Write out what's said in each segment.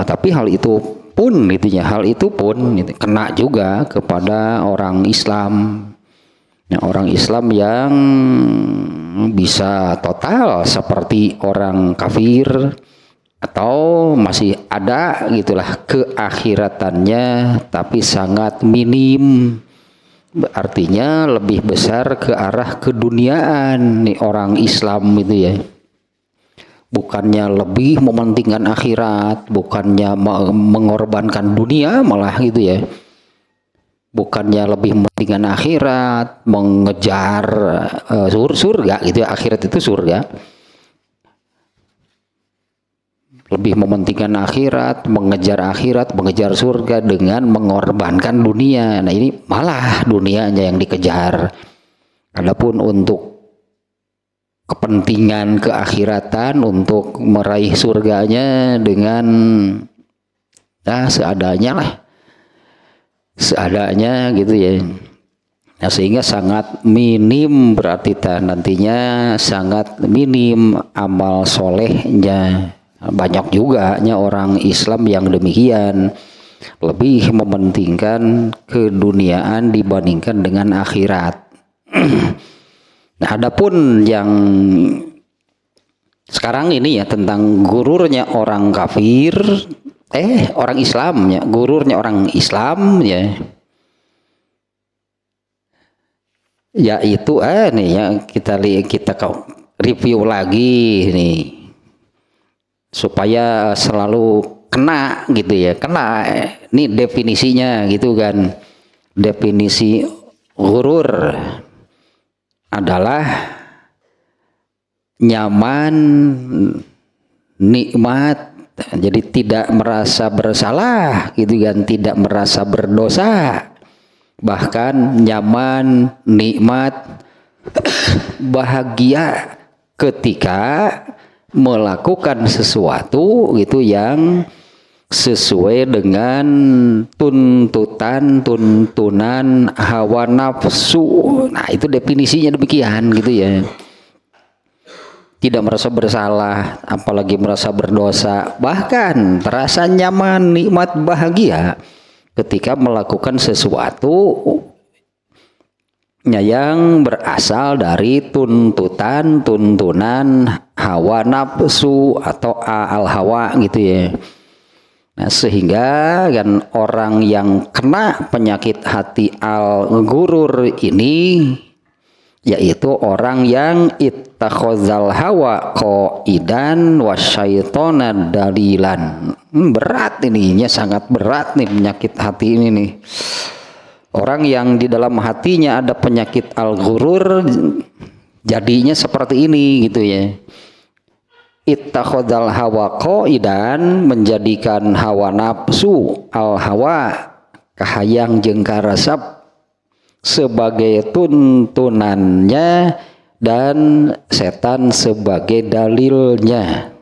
Tapi hal itu pun gitu, kena juga kepada orang Islam. Ya, orang Islam yang bisa total seperti orang kafir atau masih ada gitulah keakhiratannya tapi sangat minim. Artinya lebih besar ke arah keduniaan nih orang Islam itu ya. Bukannya lebih mementingkan akhirat, bukannya mengorbankan dunia malah gitu ya. Bukannya lebih mementingkan akhirat, mengejar surga gitu ya. Akhirat itu surga. Lebih mementingkan akhirat, mengejar surga dengan mengorbankan dunia. Nah, ini malah dunianya yang dikejar. Adapun untuk kepentingan keakhiratan, untuk meraih surganya dengan seadanya gitu ya. Nah, sehingga sangat minim berarti nantinya sangat minim amal solehnya. Banyak juga orang Islam yang demikian, lebih mementingkan keduniaan dibandingkan dengan akhirat. Nah, adapun yang sekarang ini ya tentang gururnya orang kafir, orang Islam ya, gururnya orang Islam ya, yaitu nih ya kita review lagi nih supaya selalu kena gitu ya, kena ini definisinya gitu kan. Definisi gurur adalah nyaman, nikmat, jadi tidak merasa bersalah gitu kan, tidak merasa berdosa, bahkan nyaman, nikmat, bahagia ketika melakukan sesuatu gitu yang sesuai dengan tuntunan hawa nafsu. Nah, itu definisinya demikian gitu ya. Tidak merasa bersalah, apalagi merasa berdosa, bahkan terasa nyaman, nikmat, bahagia ketika melakukan sesuatu yang berasal dari tuntunan hawa nafsu atau al hawa gitu ya. Nah, sehingga kan orang yang kena penyakit hati al gurur ini yaitu orang yang ittakhazal hawa qaidan wasyaitona dalilan. Berat ininya, sangat berat nih penyakit hati ini nih. Orang yang di dalam hatinya ada penyakit al-ghurur jadinya seperti ini gitu ya. Ittakhadzal hawa qaidan, menjadikan hawa nafsu al-hawa kahayang jeung karesep sebagai tuntunannya dan setan sebagai dalilnya.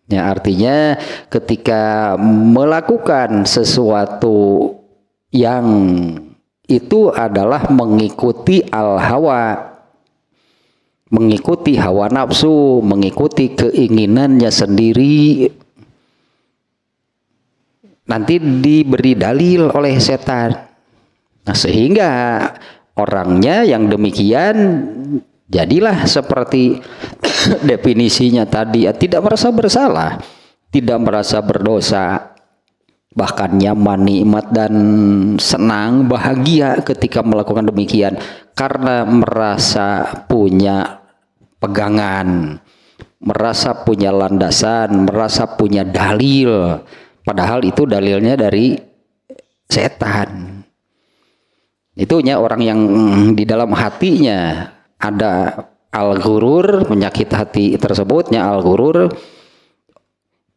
Ya, artinya ketika melakukan sesuatu yang itu adalah mengikuti al-hawa, mengikuti hawa nafsu, mengikuti keinginannya sendiri, nanti diberi dalil oleh setan. Nah, sehingga orangnya yang demikian jadilah seperti definisinya tadi, tidak merasa bersalah, tidak merasa berdosa, bahkan nyaman, nikmat dan senang, bahagia ketika melakukan demikian karena merasa punya pegangan, merasa punya landasan, merasa punya dalil, padahal itu dalilnya dari setan. Itunya orang yang di dalam hatinya ada al-ghurur, penyakit hati tersebutnya al-ghurur,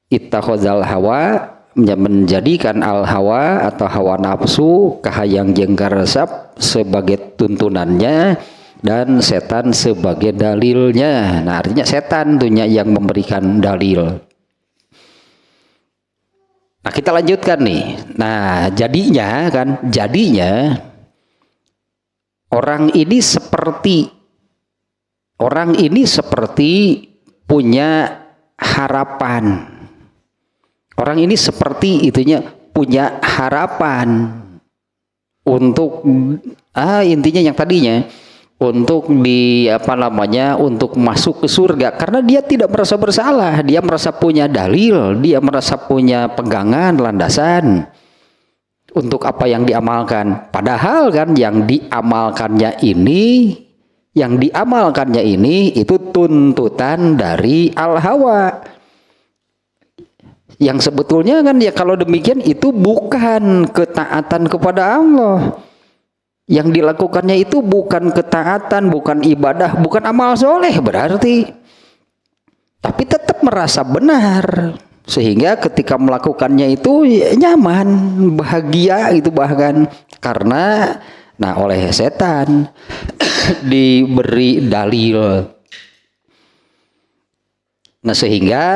ittakhadzal hawa, menjadikan al-hawa atau hawa nafsu kahayang jeung karesep sebagai tuntunannya dan setan sebagai dalilnya. Nah, artinya setan tuhnya yang memberikan dalil. Nah, kita lanjutkan nih. Nah, jadinya orang ini seperti punya harapan Orang ini seperti itunya punya harapan untuk intinya yang tadinya untuk untuk masuk ke surga karena dia tidak merasa bersalah, dia merasa punya dalil, dia merasa punya pegangan, landasan untuk apa yang diamalkan. Padahal kan yang diamalkannya ini itu tuntutan dari al-hawa. Yang sebetulnya kan ya kalau demikian itu bukan ketaatan kepada Allah. Yang dilakukannya itu bukan ketaatan, bukan ibadah, bukan amal soleh berarti. Tapi tetap merasa benar. Sehingga ketika melakukannya itu ya, nyaman, bahagia itu bahkan. Karena oleh setan diberi dalil. Nah sehingga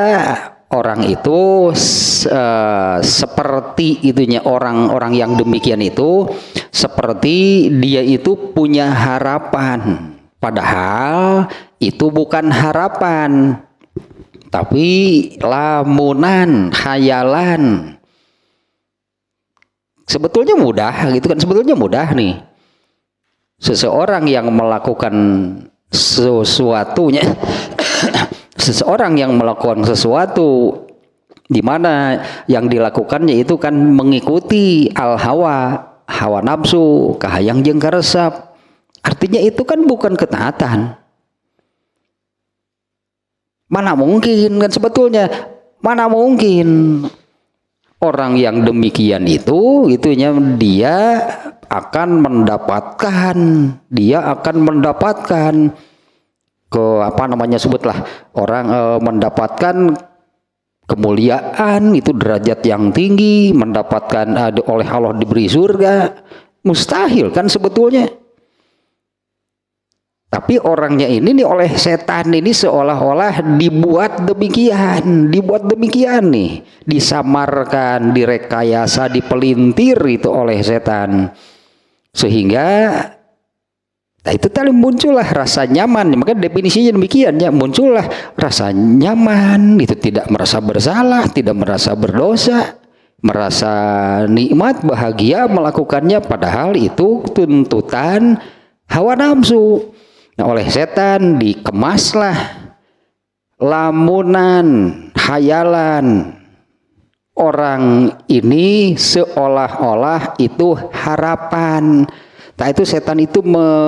orang itu seperti itunya orang-orang yang demikian itu seperti dia itu punya harapan, padahal itu bukan harapan tapi lamunan, khayalan. Sebetulnya mudah gitu kan, sebetulnya mudah nih seseorang yang melakukan sesuatunya seseorang yang melakukan sesuatu di mana yang dilakukannya itu kan mengikuti hawa nafsu, kahayang jeung karesep. Artinya itu kan bukan ketaatan. Mana mungkin kan sebetulnya, mana mungkin orang yang demikian itu itunya dia akan mendapatkan sebutlah orang mendapatkan kemuliaan, itu derajat yang tinggi, mendapatkan oleh Allah diberi surga. Mustahil kan sebetulnya. Tapi orangnya ini nih oleh setan ini seolah-olah dibuat demikian nih, disamarkan, direkayasa, dipelintir itu oleh setan. Sehingga itu tadi muncullah rasa nyaman, maka definisinya demikian ya, muncullah rasa nyaman, itu tidak merasa bersalah, tidak merasa berdosa, merasa nikmat, bahagia melakukannya, padahal itu tuntutan hawa nafsu. Nah oleh setan dikemaslah lamunan, khayalan orang ini seolah-olah itu harapan. Nah itu setan itu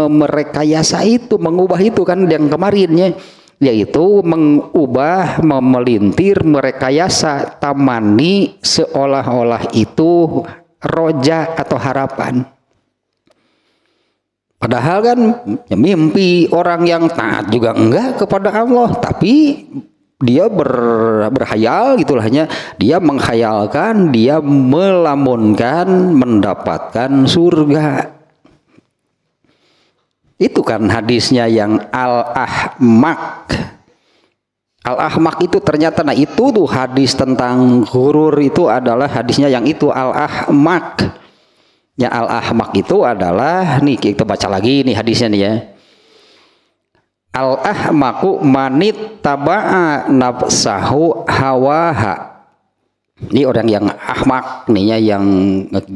merekayasa itu, mengubah itu kan yang kemarinnya, yaitu mengubah, memelintir, merekayasa, tamani seolah-olah itu roja atau harapan. Padahal kan ya, mimpi orang yang taat juga enggak kepada Allah, tapi dia berhayal gitulahnya, dia menghayalkan, dia melamunkan mendapatkan surga. Itu kan hadisnya yang al-ahmak. Al-ahmak itu ternyata itu tuh hadis tentang ghurur itu adalah hadisnya yang itu al-ahmak. Ya al-ahmak itu adalah nih kita baca lagi nih hadisnya nih ya. Al-ahmaku manit taba'a nafsahu hawaha. Ini orang yang ahmak nih ya, yang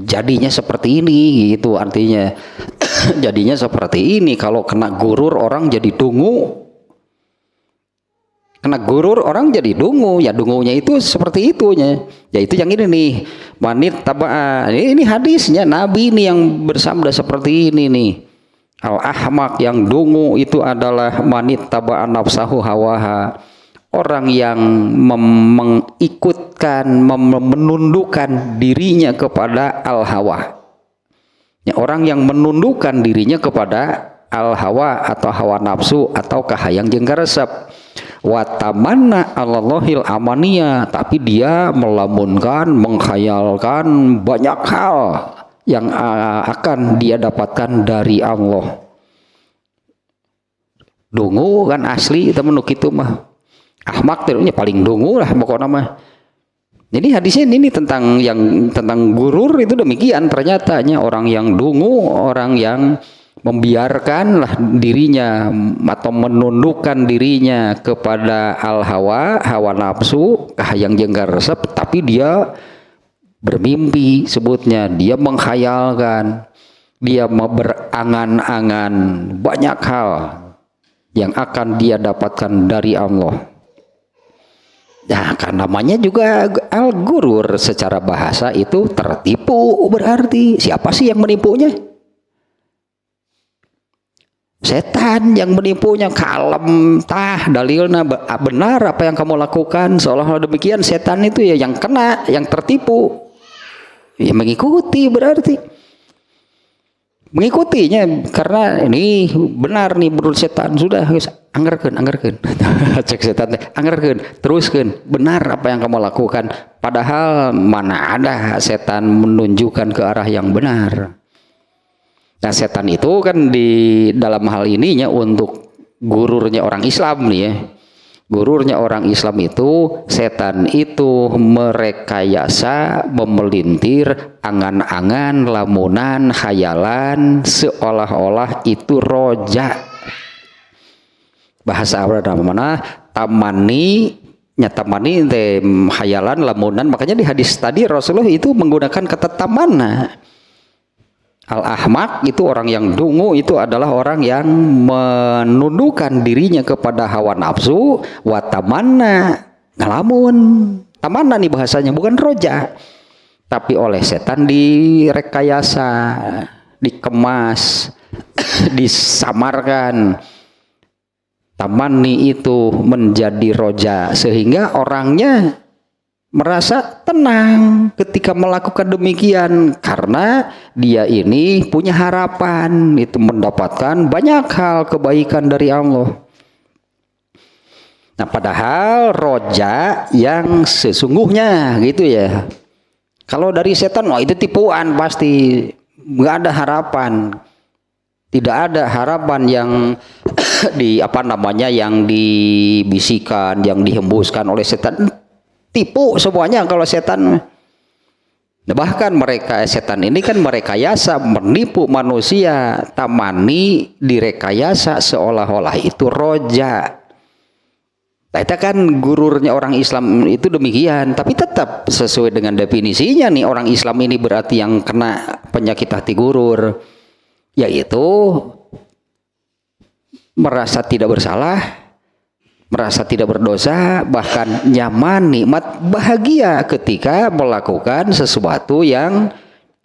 jadinya seperti ini gitu artinya. Jadinya seperti ini, kalau kena gurur orang jadi dungu. Kena gurur orang jadi dungu, ya dungunya itu seperti itunya. Ya itu yang ini nih, manit taba'a. Ini hadisnya Nabi nih yang bersabda seperti ini nih. Al-ahmak yang dungu itu adalah manit taba'a nafsahu hawaha. Orang yang mengikutkan, menundukkan dirinya kepada al-hawa. Ya, orang yang menundukkan dirinya kepada al-hawa atau hawa nafsu atau kahayang jeung karesep. Wa tamanna 'alallahil amaniya, tapi dia melamunkan, menghayalkan banyak hal yang akan dia dapatkan dari Allah. Dungu kan asli temen nu kitu mah. Ahmak terusnya paling dungu lah pokoknya mah. Jadi hadisnya ini tentang gurur itu demikian, ternyata orang yang dungu, orang yang membiarkanlah dirinya atau menundukkan dirinya kepada al-hawa, hawa nafsu, kahayang jenggar resep, tapi dia bermimpi, sebutnya dia menghayalkan, dia berangan-angan banyak hal yang akan dia dapatkan dari Allah. Ya, kan namanya juga al-gurur, secara bahasa itu tertipu. Berarti siapa sih yang menipunya? Setan yang menipunya. Kalem tah dalilna benar apa yang kamu lakukan, seolah-olah demikian. Setan itu ya yang kena, yang tertipu, ya mengikuti, berarti mengikutinya karena ini benar nih menurut setan. Sudah anggerkeun cek setan anggerkeun, teruskeun, benar apa yang kamu lakukan, padahal mana ada setan menunjukkan ke arah yang benar. Nah, setan itu kan di dalam hal ininya untuk gururnya orang Islam nih ya. Gururnya orang Islam itu, setan itu merekayasa, memelintir, angan-angan, lamunan, khayalan, seolah-olah itu roja. Bahasa Arab mana? Tamani, nyatamani, khayalan, lamunan. Makanya di hadis tadi Rasulullah itu menggunakan kata tamana. Al-ahmak itu orang yang dungu, itu adalah orang yang menundukkan dirinya kepada hawa nafsu. Watamanna, ngalamun. Tamanna nih bahasanya, bukan roja, tapi oleh setan direkayasa, dikemas, disamarkan. Tamani itu menjadi roja, sehingga orangnya merasa tenang ketika melakukan demikian, karena dia ini punya harapan itu mendapatkan banyak hal kebaikan dari Allah. Nah, padahal roja yang sesungguhnya gitu ya. Kalau dari setan, wah itu tipuan pasti, nggak ada harapan. Tidak ada harapan yang yang dibisikkan, yang dihembuskan oleh setan. Tipu semuanya kalau setan. Bahkan setan ini kan merekayasa, menipu manusia. Tamani direkayasa seolah-olah itu roja. Nah, itu kan gururnya orang Islam itu demikian. Tapi tetap sesuai dengan definisinya nih, orang Islam ini berarti yang kena penyakit hati gurur, yaitu merasa tidak bersalah, merasa tidak berdosa, bahkan nyaman, nikmat, bahagia ketika melakukan sesuatu yang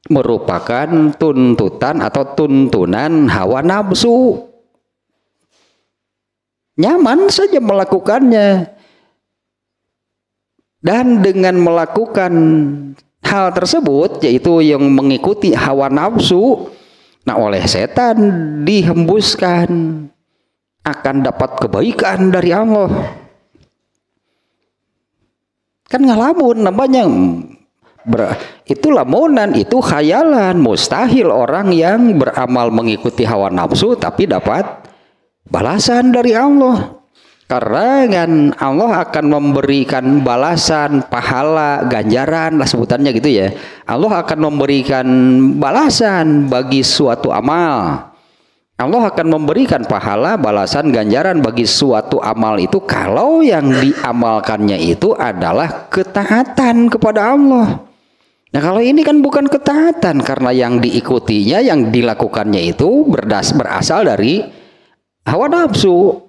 merupakan tuntutan atau tuntunan hawa nafsu. Nyaman saja melakukannya. Dan dengan melakukan hal tersebut, yaitu yang mengikuti hawa nafsu, nah oleh setan dihembuskan akan dapat kebaikan dari Allah. Kan ngalamun namanya, itu lamunan, itu khayalan. Mustahil orang yang beramal mengikuti hawa nafsu tapi dapat balasan dari Allah. Karena kan Allah akan memberikan balasan, pahala, ganjaran lah sebutannya gitu ya. Allah akan memberikan balasan bagi suatu amal. Allah akan memberikan pahala, balasan, ganjaran bagi suatu amal itu kalau yang diamalkannya itu adalah ketaatan kepada Allah. Nah, kalau ini kan bukan ketaatan, karena yang diikutinya, yang dilakukannya itu berasal dari hawa nafsu.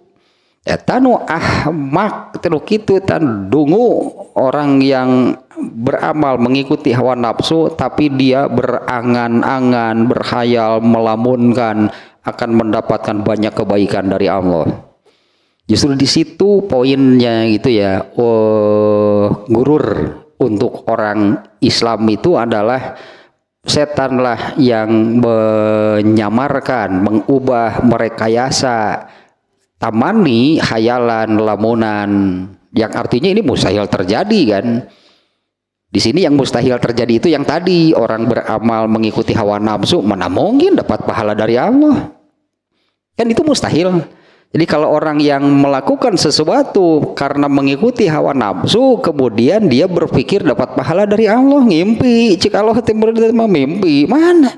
Tanu ahmak tanu kitu tan dungu, orang yang beramal mengikuti hawa nafsu tapi dia berangan-angan, berkhayal, melamunkan akan mendapatkan banyak kebaikan dari Allah. Justru di situ poinnya gitu ya. Gurur untuk orang Islam itu adalah setanlah yang menyamarkan, mengubah, merekayasa, tamani, khayalan, lamunan, yang artinya ini mustahil terjadi kan. Di sini yang mustahil terjadi itu yang tadi, orang beramal mengikuti hawa nafsu, mana mungkin dapat pahala dari Allah? Kan itu mustahil. Jadi kalau orang yang melakukan sesuatu karena mengikuti hawa nafsu, kemudian dia berpikir dapat pahala dari Allah, ngimpi. Jika Allah timur mimpi, mana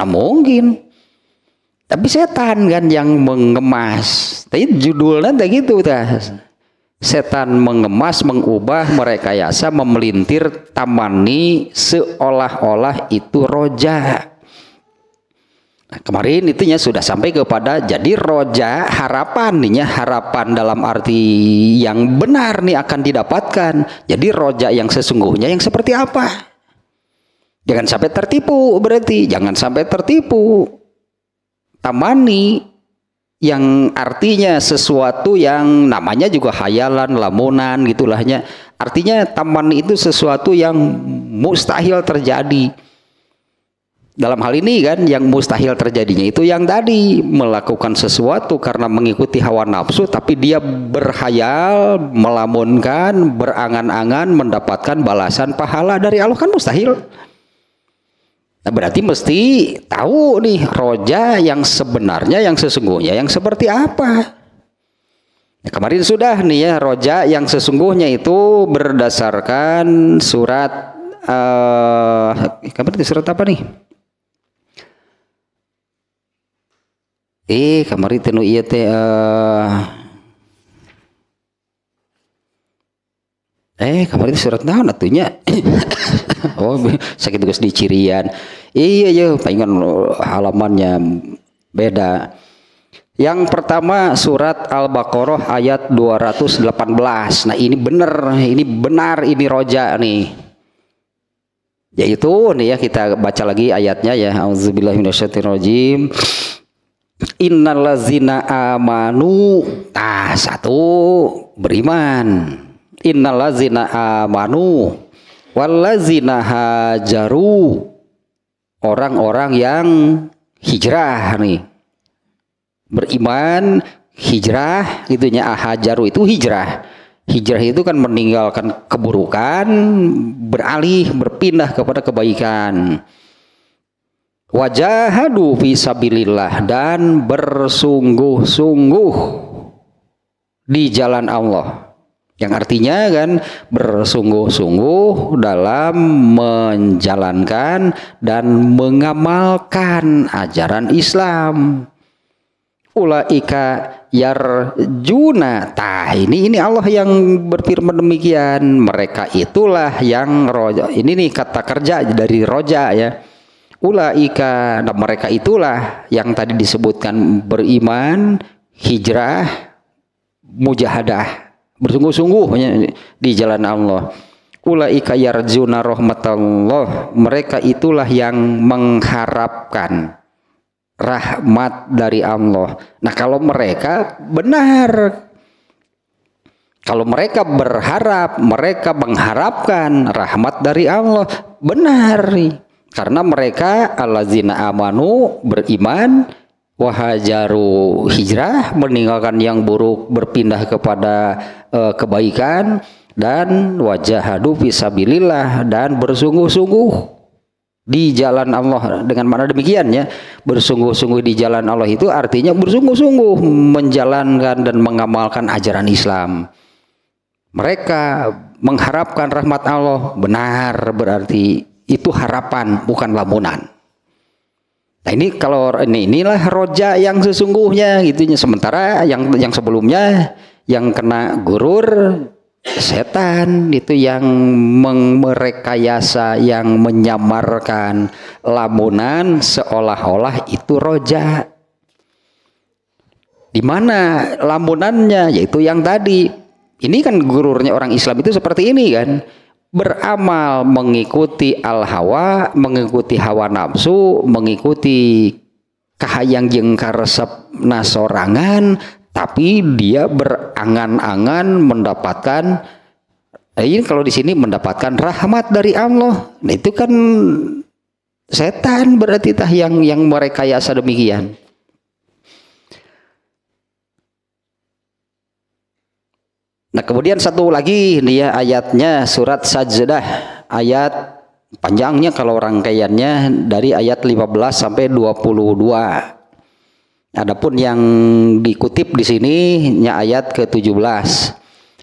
mungkin? Tapi setan kan yang mengemas. Tapi judulnya kayak gitu tah. Setan mengemas, mengubah, merekayasa, memelintir, tamani seolah-olah itu roja. Nah, kemarin itunya sudah sampai kepada jadi roja harapan nih, harapan dalam arti yang benar nih akan didapatkan. Jadi roja yang sesungguhnya yang seperti apa? Jangan sampai tertipu, berarti jangan sampai tertipu. Tamani yang artinya sesuatu yang namanya juga khayalan, lamunan gitulahnya. Artinya tamani itu sesuatu yang mustahil terjadi. Dalam hal ini kan yang mustahil terjadinya itu yang tadi melakukan sesuatu karena mengikuti hawa nafsu, tapi dia berhayal, melamunkan, berangan-angan mendapatkan balasan pahala dari Allah, kan mustahil. Nah, berarti mesti tahu nih roja yang sebenarnya, yang sesungguhnya yang seperti apa. Nah, kemarin sudah nih ya, roja yang sesungguhnya itu berdasarkan surat kemarin surat apa nih? Kemarin tenu iya teh kemarin surat naon atunya? Oh, sakit tugas di cirian. Iya, pengen halamannya beda. Yang pertama surat Al-Baqarah ayat 218. Nah, ini benar ini roja nih. Yaitu nih ya, kita baca lagi ayatnya ya. Auzubillahi minasyaitonirrajim. Innallazina amanu, satu beriman. Innallazina amanu wallazina hajaru, orang-orang yang hijrah nih, beriman, hijrah itunya. Hajaru itu hijrah. Hijrah itu kan meninggalkan keburukan, beralih, berpindah kepada kebaikan. Wajahadu fisabilillah, dan bersungguh-sungguh di jalan Allah, yang artinya kan bersungguh-sungguh dalam menjalankan dan mengamalkan ajaran Islam. Ulaika yarjuna, ini Allah yang berfirman demikian, mereka itulah yang roja. Ini nih kata kerja dari roja ya. Ulaika, dan mereka itulah yang tadi disebutkan, beriman, hijrah, mujahadah, bersungguh-sungguh di jalan Allah. Ulaika yarjuna rahmatallah, mereka itulah yang mengharapkan rahmat dari Allah. Nah, kalau mereka benar, kalau mereka berharap, mereka mengharapkan rahmat dari Allah, benar nih. Karena mereka allazina amanu, beriman, wahajaru, hijrah, meninggalkan yang buruk, berpindah kepada kebaikan, dan wajahadu fisabilillah, dan bersungguh-sungguh di jalan Allah. Dengan mana demikian ya, bersungguh-sungguh di jalan Allah itu artinya bersungguh-sungguh menjalankan dan mengamalkan ajaran Islam. Mereka mengharapkan rahmat Allah, benar, berarti itu harapan, bukan lamunan. Nah, ini kalau inilah roja yang sesungguhnya gitunya. Sementara yang sebelumnya yang kena gurur setan itu, yang merekayasa, yang menyamarkan lamunan seolah-olah itu roja. Di mana lamunannya? Yaitu yang tadi. Ini kan gururnya orang Islam itu seperti ini kan. Beramal mengikuti al-hawa, mengikuti hawa nafsu, mengikuti kahayang jeung karesep nasorangan, tapi dia berangan-angan mendapatkan ini kalau di sini mendapatkan rahmat dari Allah. Nah, itu kan setan berarti tah yang merekayasa demikian. Nah, kemudian satu lagi nih ya, ayatnya surat Sajdah, ayat panjangnya kalau rangkaiannya dari ayat 15 sampai 22. Adapun yang dikutip di sini nya ayat ke-17.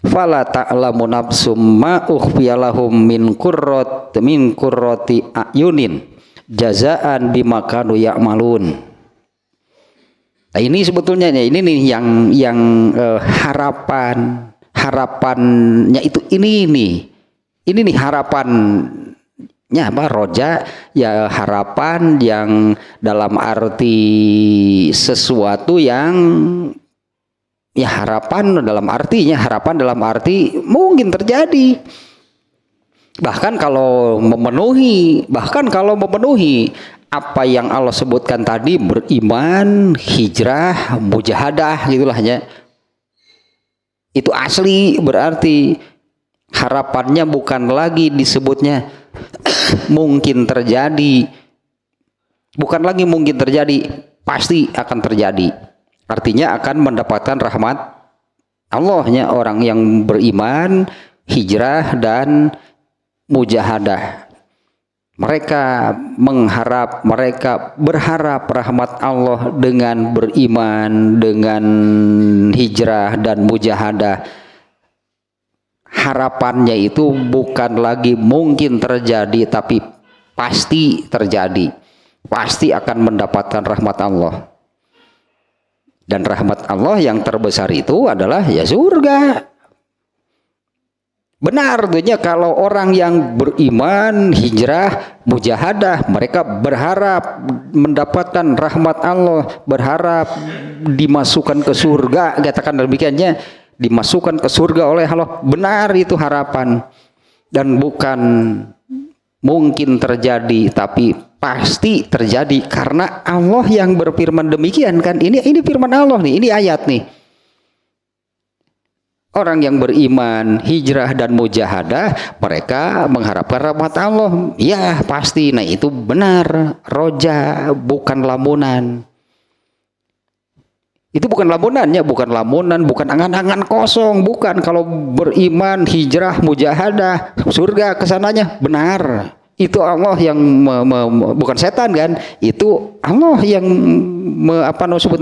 Fala ta'lamu nafsum ma ukhfiya lahum min qurrati ayunin jazaan bima kanu ya'malun. Nah, ini sebetulnya ini nih yang harapannya itu ini nih harapannya apa, roja ya, harapan yang dalam arti sesuatu yang ya, harapan dalam arti mungkin terjadi, bahkan kalau memenuhi apa yang Allah sebutkan tadi, beriman, hijrah, mujahadah gitulah ya. Itu asli, berarti harapannya bukan lagi disebutnya mungkin terjadi. Bukan lagi mungkin terjadi, pasti akan terjadi. Artinya akan mendapatkan rahmat Allahnya orang yang beriman, hijrah dan mujahadah. Mereka berharap rahmat Allah dengan beriman, dengan hijrah dan mujahadah. Harapannya itu bukan lagi mungkin terjadi, tapi pasti terjadi. Pasti akan mendapatkan rahmat Allah. Dan rahmat Allah yang terbesar itu adalah ya surga. Benar tentunya kalau orang yang beriman, hijrah, mujahadah, mereka berharap mendapatkan rahmat Allah, berharap dimasukkan ke surga, katakan demikiannya, dimasukkan ke surga oleh Allah. Benar itu harapan, dan bukan mungkin terjadi, tapi pasti terjadi, karena Allah yang berfirman demikian kan. Ini firman Allah nih, ini ayat nih. Orang yang beriman, hijrah dan mujahadah, mereka mengharapkan rahmat Allah. Ya pasti, nah itu benar, roja bukan lamunan. Itu bukan lamunannya, bukan lamunan, bukan angan-angan kosong, bukan. Kalau beriman, hijrah, mujahadah, surga kesananya, benar. Itu Allah yang bukan setan kan? Itu Allah yang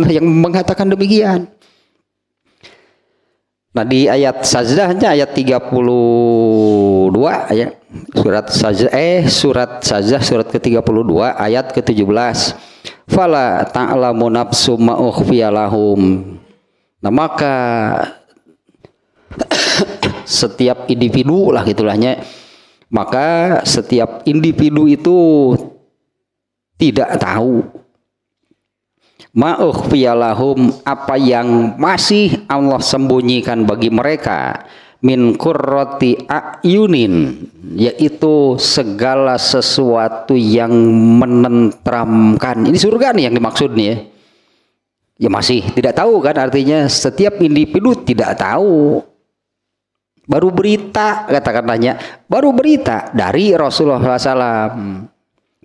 yang mengatakan demikian. Nah, di ayat Sajdahnya ayat 32 ya. Surat Sajdah surat ke-32 ayat ke-17. Fala ta'lamu nafsum ma ukhfiya lahum. Nah, maka setiap individu lah gitulahnya. Maka setiap individu itu tidak tahu ma'ukhfiyalahum, apa yang masih Allah sembunyikan bagi mereka, min qurrati a'yunin, yaitu segala sesuatu yang menenteramkan. Ini surga nih yang dimaksud nih ya. Ya masih tidak tahu kan, artinya setiap individu tidak tahu. Baru berita, katakan tanya, baru berita dari Rasulullah SAW.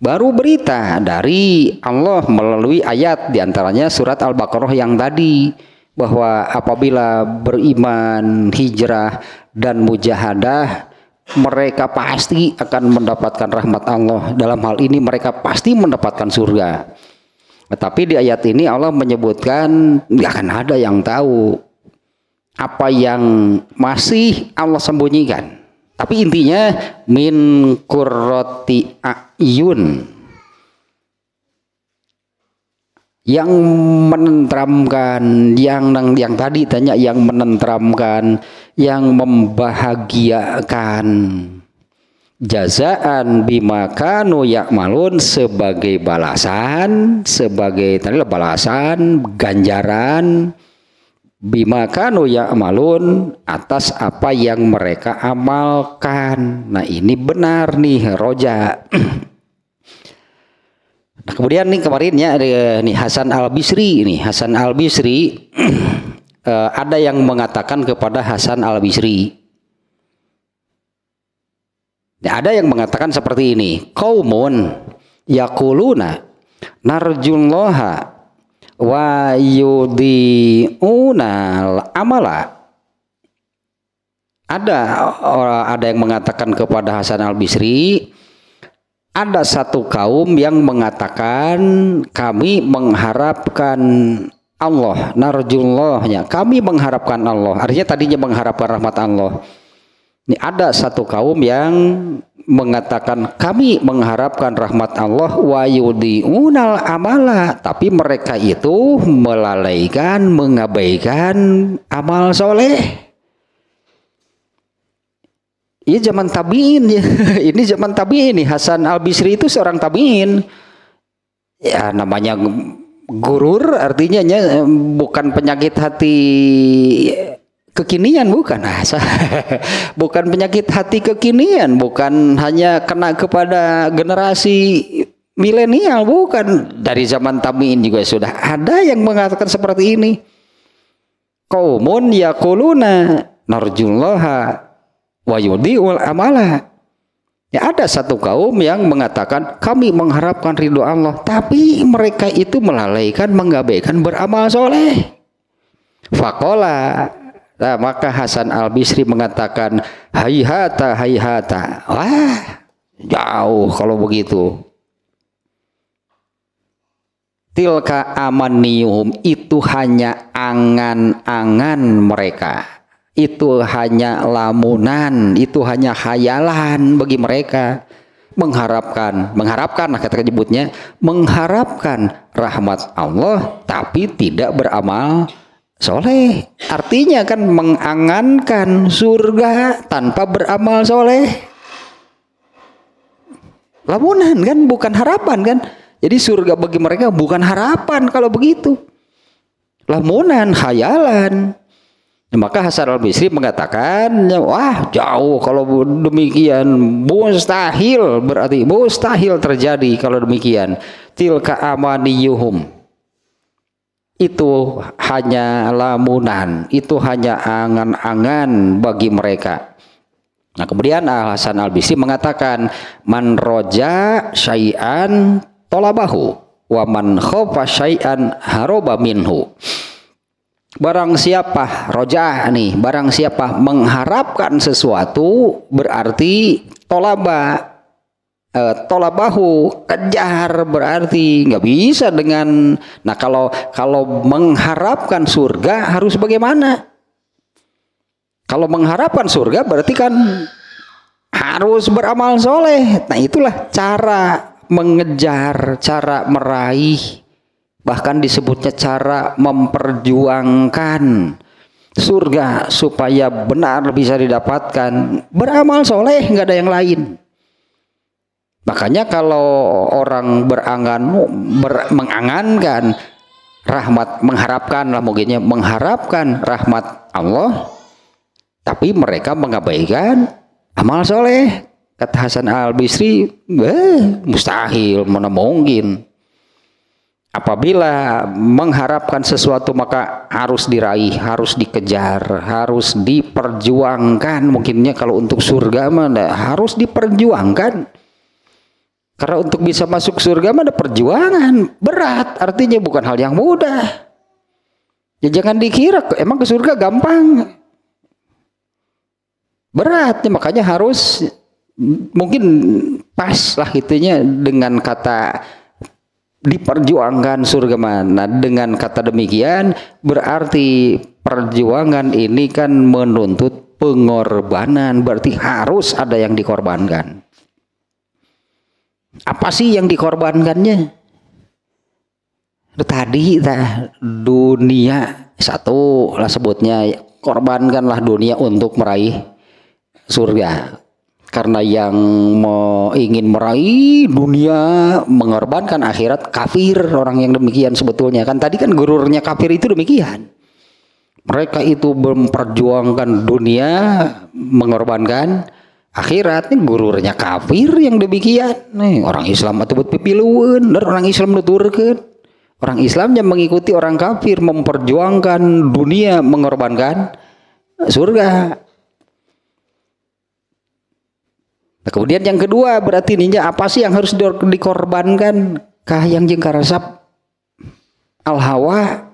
Baru berita dari Allah melalui ayat diantaranya surat Al-Baqarah yang tadi, bahwa apabila beriman, hijrah dan mujahadah, mereka pasti akan mendapatkan rahmat Allah. Dalam hal ini mereka pasti mendapatkan surga. Tetapi di ayat ini Allah menyebutkan nggak akan ada yang tahu apa yang masih Allah sembunyikan. Tapi intinya min qurrati a'yun, yang menenteramkan, yang tadi tanya, yang menenteramkan, yang membahagiakan, jazaan bima kanu ya'malun, sebagai balasan, ganjaran, bima kanu ya'malun, atas apa yang mereka amalkan. Nah, ini benar nih roja. Nah, kemudian nih kemarin ya nih Hasan Al-Bisri ada yang mengatakan kepada Hasan Al-Bisri. Nah, ada yang mengatakan seperti ini, qaumun yaquluna narjullaha wa yudiunal amala. Ada yang mengatakan kepada Hasan Al-Bisri, ada satu kaum yang mengatakan kami mengharapkan Allah, narjullahnya, kami mengharapkan Allah. Artinya tadinya mengharapkan rahmat Allah. Ini ada satu kaum yang mengatakan kami mengharapkan rahmat Allah wa yudiunal amala, tapi mereka itu melalaikan, mengabaikan amal soleh. Iya zaman tabiin ya. Ini zaman tabiin nih. Hasan Al-Bisri itu seorang tabiin. Ya namanya gurur artinya bukan penyakit hati kekinian, bukan. Bukan penyakit hati kekinian, bukan hanya kena kepada generasi milenial, bukan. Dari zaman tabiin juga sudah ada yang mengatakan seperti ini. Qaumun yaquluna narjullaha wa yudiul amala. Ya ada satu kaum yang mengatakan kami mengharapkan ridho Allah, tapi mereka itu melalaikan, mengabaikan beramal soleh. Faqala, nah, maka Hasan Al-Bisri mengatakan hayhata hayhata, wah jauh kalau begitu. Tilka amaniyuhum, itu hanya angan-angan mereka, itu hanya lamunan, itu hanya khayalan bagi mereka. Mengharapkan lah kata nyebutnya, mengharapkan rahmat Allah tapi tidak beramal soleh. Artinya kan mengangankan surga tanpa beramal soleh. Lamunan kan, bukan harapan kan. Jadi surga bagi mereka bukan harapan kalau begitu. Lamunan, khayalan. Maka Hasan Al-Bisri mengatakan, wah jauh kalau demikian, mustahil, berarti mustahil terjadi kalau demikian. Tilka amaniyuhum, itu hanya lamunan, itu hanya angan-angan bagi mereka. Nah kemudian Hasan Al-Bisri mengatakan, man roja syai'an tolabahu wa man khofa syai'an haroba minhu. Barang siapa roja nih, barang siapa mengharapkan sesuatu, berarti tolabahu, kejar, berarti nggak bisa dengan. Nah kalau mengharapkan surga harus bagaimana? Kalau mengharapkan surga berarti kan harus beramal soleh. Nah itulah cara mengejar, cara meraih, bahkan disebutnya cara memperjuangkan surga supaya benar bisa didapatkan. Beramal soleh, nggak ada yang lain. Makanya kalau orang mengangankan rahmat, mengharapkan lah mungkinnya, mengharapkan rahmat Allah, tapi mereka mengabaikan amal soleh. Kata Hasan Al-Bisri, mustahil, mana mungkin. Apabila mengharapkan sesuatu maka harus diraih, harus dikejar, harus diperjuangkan. Mungkinnya kalau untuk surga mana harus diperjuangkan. Karena untuk bisa masuk surga mana perjuangan berat, artinya bukan hal yang mudah. Ya jangan dikira emang ke surga gampang. Berat, ya, makanya harus mungkin pas lah itunya dengan kata diperjuangkan surga mana. Dengan kata demikian berarti perjuangan ini kan menuntut pengorbanan, berarti harus ada yang dikorbankan. Apa sih yang dikorbankannya? Tadi dunia satu lah sebutnya, korbankanlah dunia untuk meraih surga. Karena yang ingin meraih dunia mengorbankan akhirat, kafir orang yang demikian sebetulnya. Kan tadi kan gururnya kafir itu demikian. Mereka itu memperjuangkan dunia, mengorbankan akhirat. Ini gururnya kafir yang demikian. Nih orang Islam atau pipiluan, dan orang Islam nuturkeun. Orang Islam yang mengikuti orang kafir memperjuangkan dunia, mengorbankan surga. Nah, kemudian yang kedua berarti ninja apa sih yang harus dikorbankan? Kah yang jeung karesep al-hawa.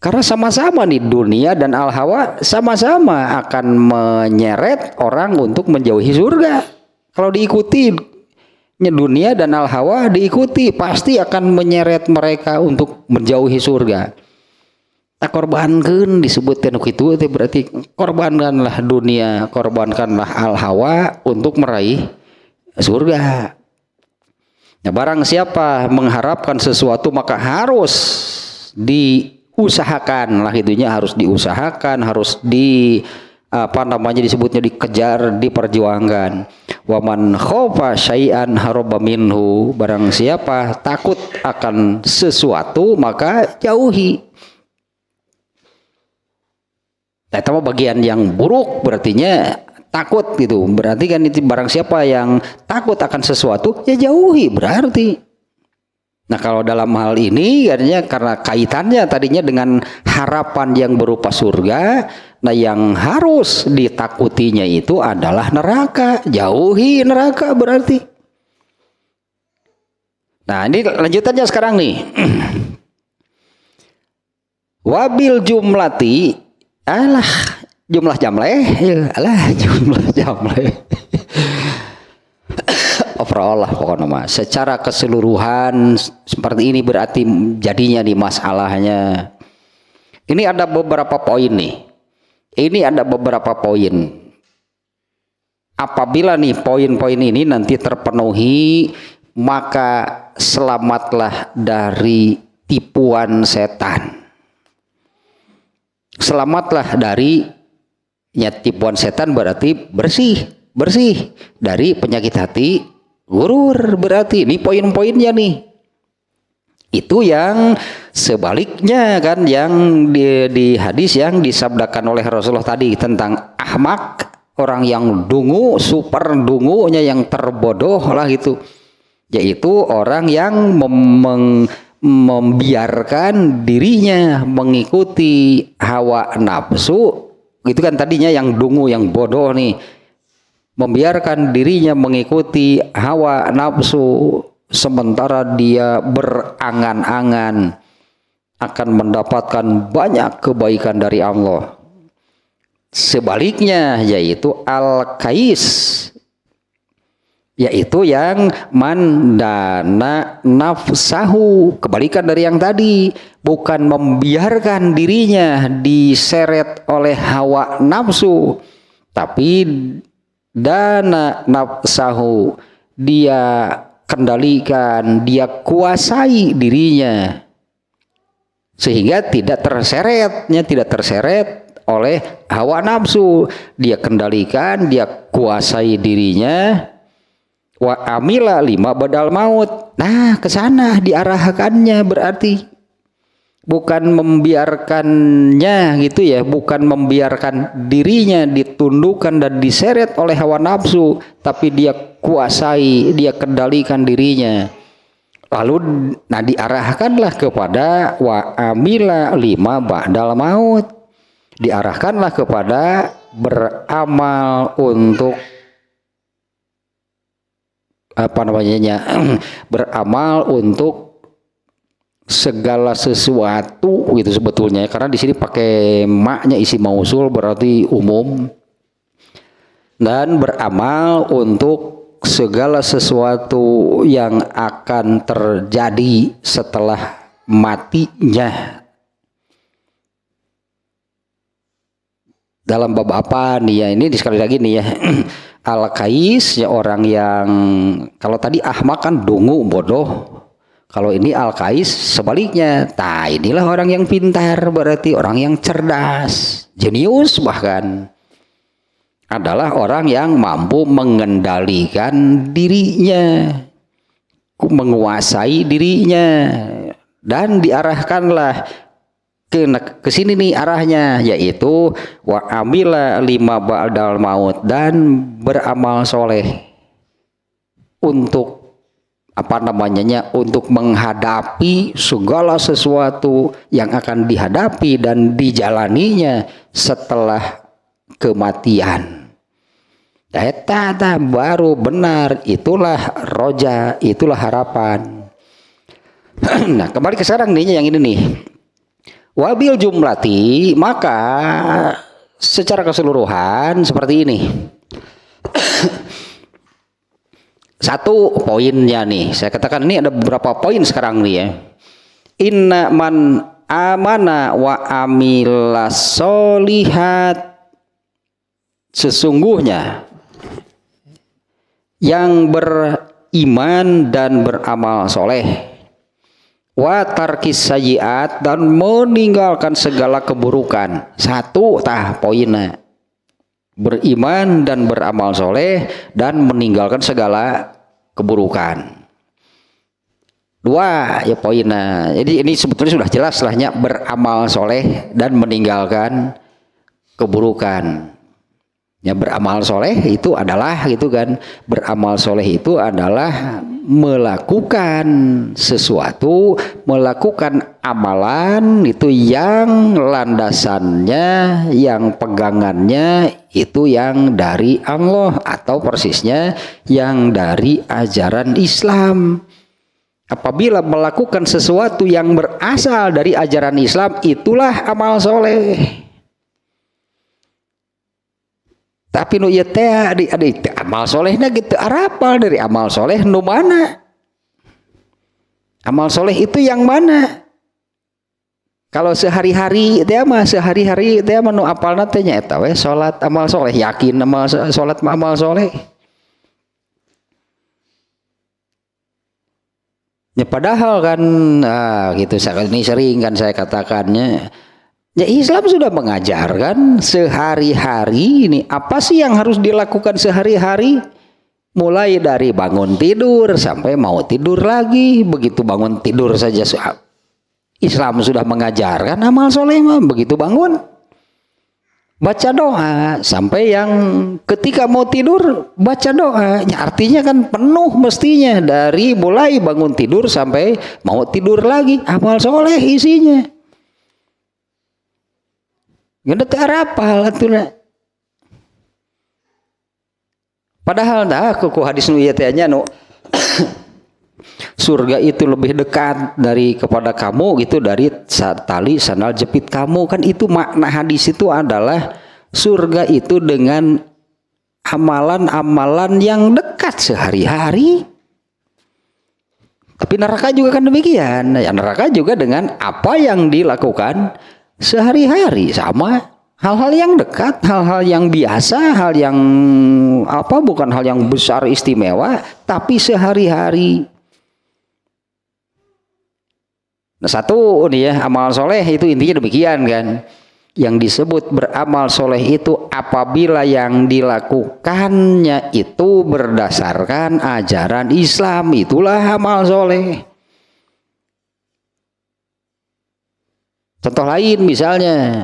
Karena sama-sama nih dunia dan al-hawa sama-sama akan menyeret orang untuk menjauhi surga. Kalau diikuti dunia dan al-hawa diikuti pasti akan menyeret mereka untuk menjauhi surga. tak korbankan disebutkan itu berarti korbankanlah dunia, korbankanlah al hawa untuk meraih surga. Nah, barang siapa mengharapkan sesuatu maka harus diusahakan lah, itunya harus diusahakan, harus disebutnya dikejar, diperjuangkan. Waman khofa syai'an haraba minhu, barang siapa takut akan sesuatu maka jauhi. Nah, itu bagian yang buruk, berartinya takut gitu. Berarti kan itu barang siapa yang takut akan sesuatu ya jauhi berarti. Nah, kalau dalam hal ini artinya karena kaitannya tadinya dengan harapan yang berupa surga, nah yang harus ditakutinya itu adalah neraka. Jauhi neraka berarti. Nah, ini lanjutannya sekarang nih. Wabil jumlati jumlah jamleh overall lah pokoknya mah. Secara keseluruhan seperti ini berarti jadinya nih masalahnya. Ini ada beberapa poin nih. Ini ada beberapa poin. Apabila nih poin-poin ini nanti terpenuhi, maka selamatlah dari tipuan setan. Selamatlah dari tipuan setan berarti bersih dari penyakit hati gurur. Berarti ini poin-poinnya nih. Itu yang sebaliknya kan, yang di hadis yang disabdakan oleh Rasulullah tadi tentang ahmak, orang yang dungu, super dungunya, yang terbodoh lah gitu, yaitu orang yang membiarkan dirinya mengikuti hawa nafsu gitu kan, tadinya yang dungu, yang bodoh nih, membiarkan dirinya mengikuti hawa nafsu sementara dia berangan-angan akan mendapatkan banyak kebaikan dari Allah. Sebaliknya yaitu al-kais, yaitu yang mandana nafsahu, kebalikan dari yang tadi, bukan membiarkan dirinya diseret oleh hawa nafsu, tapi dana nafsahu, dia kendalikan, dia kuasai dirinya sehingga tidak terseret oleh hawa nafsu, dia kendalikan, dia kuasai dirinya. Wa amila lima badal maut. Nah, ke sana diarahkannya berarti. Bukan membiarkannya gitu ya, bukan membiarkan dirinya ditundukkan dan diseret oleh hawa nafsu, tapi dia kuasai, dia kendalikan dirinya. Lalu nah diarahkanlah kepada wa amila lima ba'dal maut. Diarahkanlah kepada beramal untuk beramal untuk segala sesuatu gitu sebetulnya, karena di sini pakai maknya isi mausul berarti umum, dan beramal untuk segala sesuatu yang akan terjadi setelah matinya. Dalam bab apa nih ya, ini sekali lagi nih ya. Al-kais ya orang yang, kalau tadi ahmak kan dungu bodoh, kalau ini al-kais sebaliknya. Nah, inilah orang yang pintar, berarti orang yang cerdas, jenius, bahkan adalah orang yang mampu mengendalikan dirinya, menguasai dirinya, dan diarahkanlah ke sini nih arahnya, yaitu wa amila lima ba'dal maut, dan beramal soleh untuk untuk menghadapi segala sesuatu yang akan dihadapi dan dijalaninya setelah kematian. Eta baru benar, itulah roja, itulah harapan. Nah, kembali ke sekarang nih yang ini nih. Wabil jumlati, maka secara keseluruhan seperti ini. Satu poinnya nih, saya katakan ini ada beberapa poin sekarang nih ya. Inna man amana wa amilas solihat, sesungguhnya yang beriman dan beramal soleh, wa tarkis sayyiat, dan meninggalkan segala keburukan. Satu tah poinnya, beriman dan beramal soleh dan meninggalkan segala keburukan. Dua ya poinnya. Jadi ini sebetulnya sudah jelas lahnya, beramal soleh dan meninggalkan keburukan. Ya, beramal soleh itu adalah gitu kan, beramal soleh itu adalah melakukan sesuatu, melakukan amalan itu yang landasannya, yang pegangannya itu yang dari Allah, atau persisnya yang dari ajaran Islam. Apabila melakukan sesuatu yang berasal dari ajaran Islam, itulah amal soleh. Tapi nu ieu teh adik amal solehna gitu arapal dari amal soleh nu mana? Amal soleh itu yang mana? Kalau sehari-hari teh mah sehari-hari teh mah nu apalna teh nya eta we salat amal soleh, yakin amal salat amal soleh. Ya padahal kan gitu ini sering kan saya katakannya, ya Islam sudah mengajarkan sehari-hari ini apa sih yang harus dilakukan sehari-hari, mulai dari bangun tidur sampai mau tidur lagi. Begitu bangun tidur saja Islam sudah mengajarkan amal soleh mah, begitu bangun baca doa, sampai yang ketika mau tidur baca doa. Ya, artinya kan penuh mestinya dari mulai bangun tidur sampai mau tidur lagi amal soleh isinya. Gak ada arapal atulah. Padahal dah kuku hadis nu ieu teh nya nu surga itu lebih dekat dari kepada kamu gitu dari tali sandal jepit kamu. Kan itu makna hadis itu adalah surga itu dengan amalan-amalan yang dekat sehari-hari. Tapi neraka juga kan demikian. Ya, neraka juga dengan apa yang dilakukan sehari-hari, sama hal-hal yang dekat, hal-hal yang biasa, hal yang apa, bukan hal yang besar istimewa, tapi sehari-hari. Nah, satu nih ya, amal soleh itu intinya demikian kan. Yang disebut beramal soleh itu apabila yang dilakukannya itu berdasarkan ajaran Islam, itulah amal soleh. Contoh lain misalnya,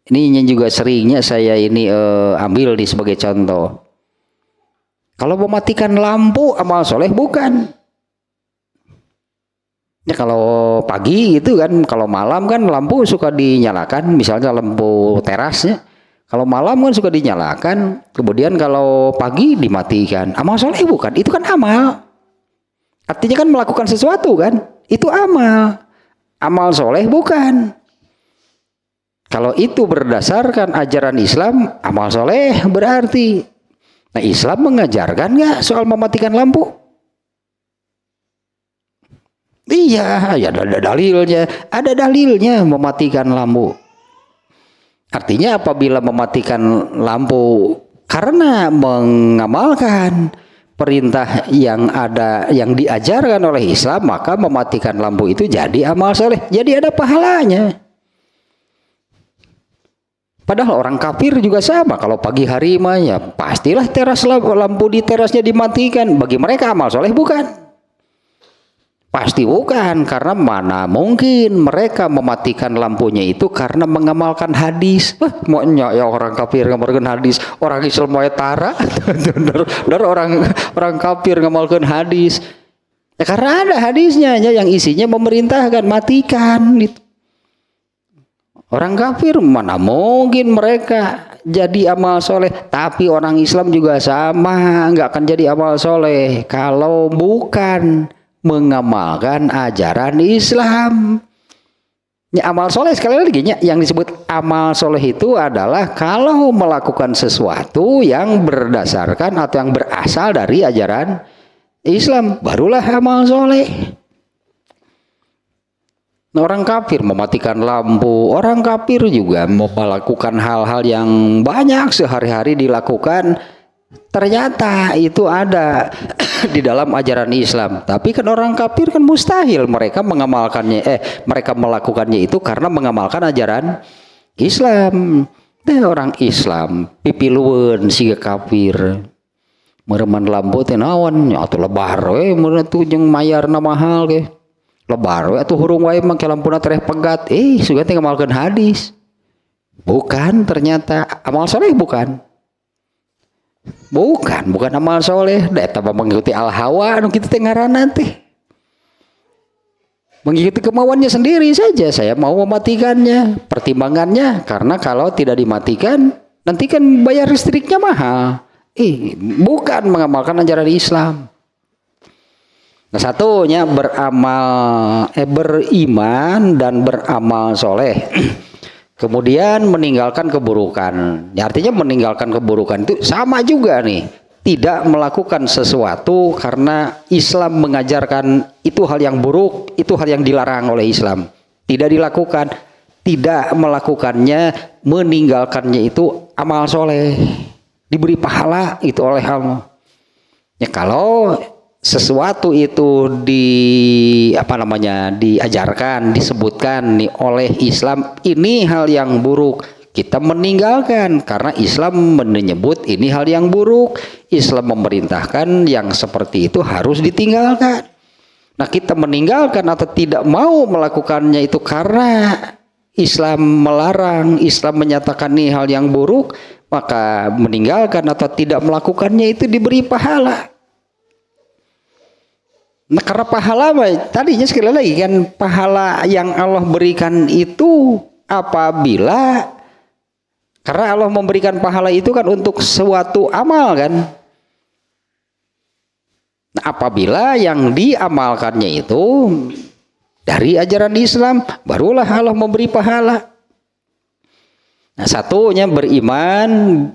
ini juga seringnya saya ini ambil di sebagai contoh. Kalau mematikan lampu amal soleh bukan. Ya kalau pagi itu kan, kalau malam kan lampu suka dinyalakan, misalnya lampu terasnya. Kalau malam kan suka dinyalakan, kemudian kalau pagi dimatikan. Amal soleh bukan, itu kan amal. Artinya kan melakukan sesuatu kan, itu amal. Amal soleh bukan. Kalau itu berdasarkan ajaran Islam, amal soleh berarti. Nah, Islam mengajarkan nggak soal mematikan lampu? Iya, ya ada dalilnya. Ada dalilnya mematikan lampu. Artinya apabila mematikan lampu karena mengamalkan perintah yang ada, yang diajarkan oleh Islam, maka mematikan lampu itu jadi amal soleh, jadi ada pahalanya. Padahal orang kafir juga sama, kalau pagi hari mah ya pastilah teras lampu di terasnya dimatikan. Bagi mereka amal soleh bukan? Pasti bukan, karena mana mungkin mereka mematikan lampunya itu karena mengamalkan hadis. Maunya ya orang kafir ngamalkan hadis, orang Islam mau tara, dar orang kafir ngamalkan hadis. Ya karena ada hadisnya ya, yang isinya memerintahkan matikan gitu. Orang kafir mana mungkin mereka jadi amal soleh, tapi orang Islam juga sama, nggak akan jadi amal soleh kalau bukan mengamalkan ajaran Islam. Ya, amal soleh sekali lagi yang disebut amal soleh itu adalah kalau melakukan sesuatu yang berdasarkan atau yang berasal dari ajaran Islam, barulah amal soleh. Nah, orang kafir mematikan lampu, orang kafir juga melakukan hal-hal yang banyak sehari-hari dilakukan. Ternyata itu ada di dalam ajaran Islam. Tapi kan orang kafir kan mustahil mereka mengamalkannya, mereka melakukannya itu karena mengamalkan ajaran Islam. Nah, orang Islam pipilueun siga kafir. Mereman lampu teh naon nya atuh lebar we mun atuh jeung mayarna mahal ge. Lebar we atuh hurung wae make lampuna tereh pegat. Sugan teh ngamalkeun hadis. Bukan, ternyata amal soleh bukan. Bukan amal soleh. Da eta mengikuti al hawa anu kitu teh ngaranna teh. Mengikuti kemauannya sendiri saja. Saya mau mematikannya. Pertimbangannya karena kalau tidak dimatikan nanti kan bayar listriknya mahal. Bukan mengamalkan ajaran Islam. Nah, satunya beriman dan beramal soleh. Kemudian meninggalkan keburukan. Ya, artinya meninggalkan keburukan itu sama juga nih. Tidak melakukan sesuatu karena Islam mengajarkan itu hal yang buruk, itu hal yang dilarang oleh Islam. Tidak dilakukan, tidak melakukannya, meninggalkannya itu amal soleh. Diberi pahala itu oleh Allah. Ya, kalau sesuatu itu diajarkan, disebutkan nih oleh Islam, ini hal yang buruk, kita meninggalkan karena Islam menyebut ini hal yang buruk. Islam memerintahkan yang seperti itu harus ditinggalkan. Nah, kita meninggalkan atau tidak mau melakukannya itu karena Islam melarang, Islam menyatakan ini hal yang buruk, maka meninggalkan atau tidak melakukannya itu diberi pahala. Nah, karena pahala tadinya sekali lagi kan pahala yang Allah berikan itu apabila karena Allah memberikan pahala itu kan untuk suatu amal kan. Nah, apabila yang diamalkannya itu dari ajaran Islam, barulah Allah memberi pahala. Nah, satunya beriman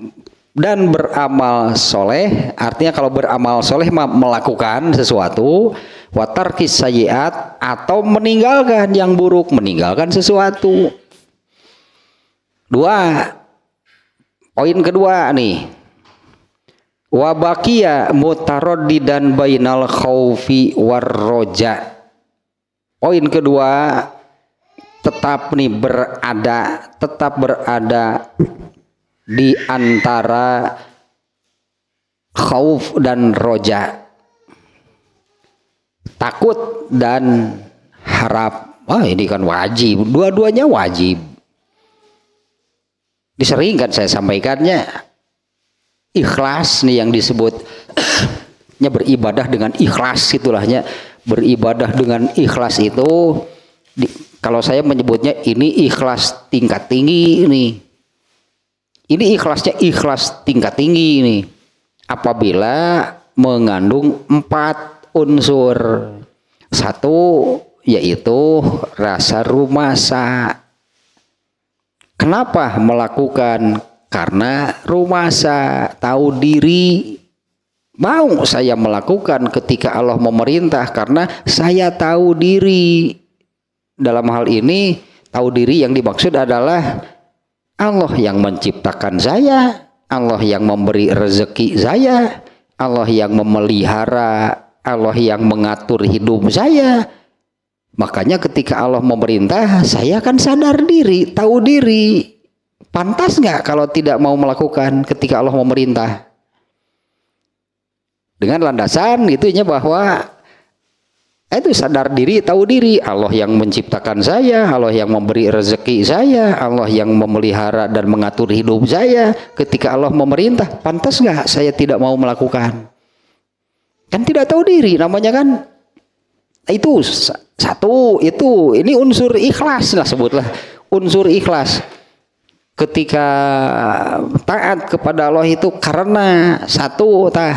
dan beramal soleh. Artinya kalau beramal soleh melakukan sesuatu, watarkis sayyiat atau meninggalkan yang buruk, meninggalkan sesuatu. Poin kedua nih, wabakia mutaraddidan bainal khaufi warroja. Poin kedua, tetap berada di antara khauf dan roja, takut dan harap. Ini kan wajib, dua-duanya wajib. Diseringkan saya sampaikannya, ikhlas nih yang disebutnya beribadah dengan ikhlas, itulahnya beribadah dengan ikhlas itu kalau saya menyebutnya ini ikhlas tingkat tinggi ini. Ini ikhlasnya ikhlas tingkat tinggi ini. Apabila mengandung 4 unsur. 1 yaitu rasa rumasa. Kenapa melakukan? Karena rumasa, tahu diri. Mau saya melakukan ketika Allah memerintah karena saya tahu diri. Dalam hal ini tahu diri yang dimaksud adalah Allah yang menciptakan saya, Allah yang memberi rezeki saya, Allah yang memelihara, Allah yang mengatur hidup saya. Makanya ketika Allah memerintah, saya akan sadar diri, tahu diri. Pantas nggak kalau tidak mau melakukan ketika Allah memerintah? Dengan landasan itunya bahwa itu sadar diri, tahu diri. Allah yang menciptakan saya, Allah yang memberi rezeki saya, Allah yang memelihara dan mengatur hidup saya. Ketika Allah memerintah, pantas nggak saya tidak mau melakukan? Kan tidak tahu diri namanya kan. Itu satu, ini unsur ikhlas lah, sebutlah unsur ikhlas. Ketika taat kepada Allah itu karena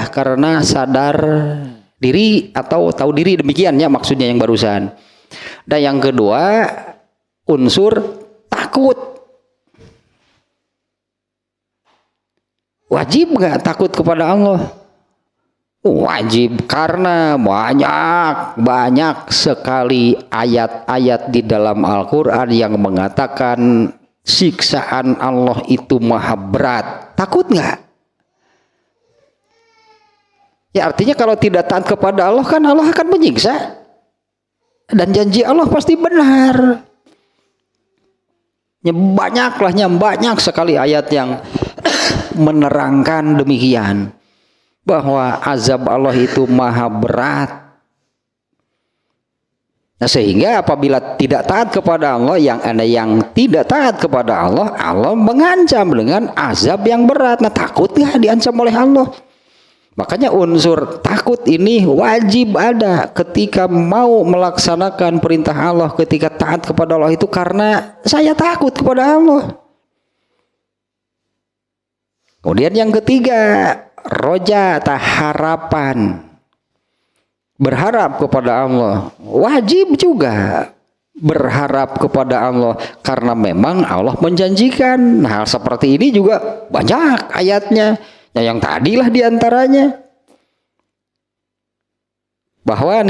karena sadar diri atau tahu diri, demikiannya maksudnya yang barusan. Dan yang kedua, unsur takut. Wajib nggak takut kepada Allah? Wajib karena banyak sekali ayat-ayat di dalam Al-Quran yang mengatakan siksaan Allah itu maha berat. Takut nggak? Ya artinya kalau tidak taat kepada Allah kan Allah akan menyiksa. Dan janji Allah pasti benar. Banyak sekali ayat yang menerangkan demikian, bahwa azab Allah itu maha berat. Nah, sehingga apabila tidak taat kepada Allah, yang tidak taat kepada Allah, Allah mengancam dengan azab yang berat. Nah, takut nggak diancam oleh Allah? Makanya unsur takut ini wajib ada ketika mau melaksanakan perintah Allah, ketika taat kepada Allah itu karena saya takut kepada Allah. Kemudian yang ketiga, roja atau harapan. Berharap kepada Allah. Wajib juga berharap kepada Allah karena memang Allah menjanjikan. Nah, hal seperti ini juga banyak ayatnya. Ya, yang tadilah diantaranya. Bahwa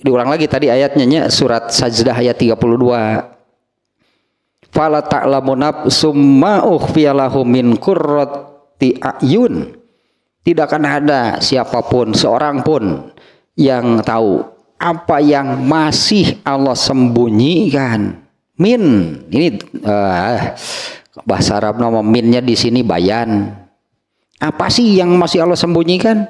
diulang lagi tadi ayatnya, surat Sajdah ayat 32. Fala ta'lamu nafsum ma ukhfiya lahum min qurrati a'yun. Tidak akan ada siapapun, seorang pun yang tahu apa yang masih Allah sembunyikan. Min, ini bahasa Arab nama minnya di sini bayan. Apa sih yang masih Allah sembunyikan?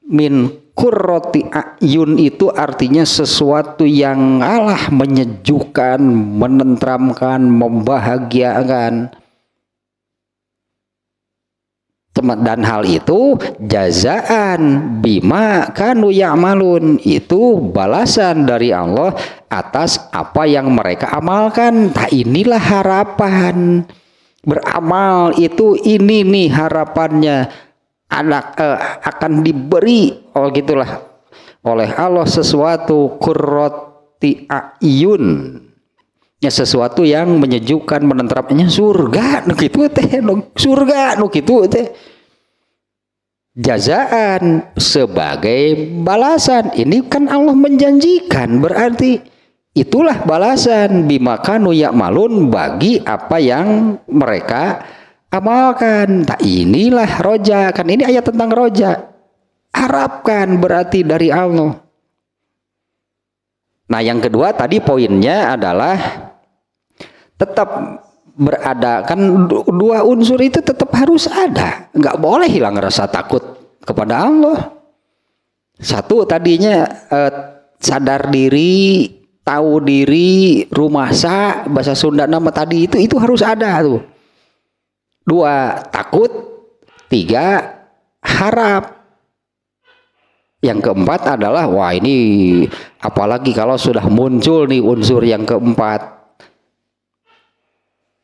Min qurrati a'yun itu artinya sesuatu yang Allah menyejukkan, menenteramkan, membahagiakan. Dan hal itu jazaan bima kanu ya'malun, itu balasan dari Allah atas apa yang mereka amalkan. Nah, inilah harapan. Beramal itu ini nih harapannya, akan diberi gitulah oleh Allah sesuatu qurrati a'yun, ya sesuatu yang menyejukkan, menenteramnya, surga gitu teh, surga gitu teh, jazaan sebagai balasan. Ini kan Allah menjanjikan, berarti itulah balasan bima kanu ya'malun, bagi apa yang mereka amalkan. Nah, inilah roja, kan ini ayat tentang roja. Harapkan berarti dari Allah. Nah, yang kedua tadi poinnya adalah tetap berada, kan dua unsur itu tetap harus ada. Nggak boleh hilang rasa takut kepada Allah. Satu tadinya sadar diri, tahu diri, rumasa, bahasa Sunda nama tadi itu harus ada tuh. Dua, takut. Tiga, harap. Yang keempat adalah, wah ini apalagi kalau sudah muncul nih unsur yang keempat.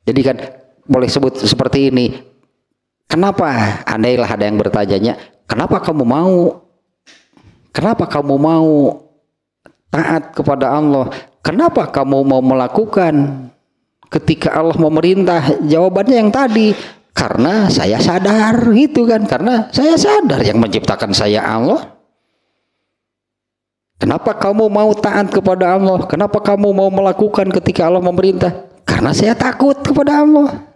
Jadi kan boleh sebut seperti ini. Kenapa? Andailah ada yang bertanya, kenapa kamu mau? Kenapa kamu mau taat kepada Allah? Kenapa kamu mau melakukan ketika Allah memerintah? Jawabannya yang tadi, karena saya sadar gitu kan, karena saya sadar yang menciptakan saya Allah. Kenapa kamu mau taat kepada Allah? Kenapa kamu mau melakukan ketika Allah memerintah? Karena saya takut kepada Allah.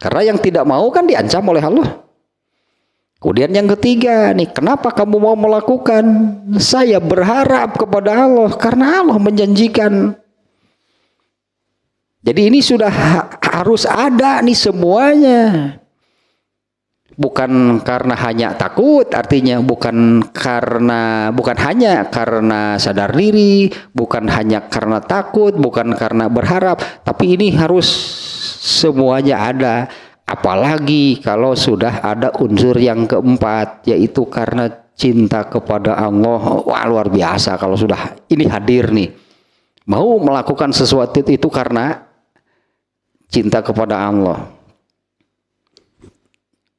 Karena yang tidak mau kan diancam oleh Allah. Kemudian yang ketiga nih, kenapa kamu mau melakukan? Saya berharap kepada Allah karena Allah menjanjikan. Jadi ini sudah harus ada nih semuanya. Bukan karena hanya takut, artinya bukan hanya karena sadar diri, bukan hanya karena takut, bukan karena berharap, tapi ini harus semuanya ada. Apalagi kalau sudah ada unsur yang keempat, yaitu karena cinta kepada Allah. Wah, luar biasa kalau sudah ini hadir nih. Mau melakukan sesuatu itu karena cinta kepada Allah.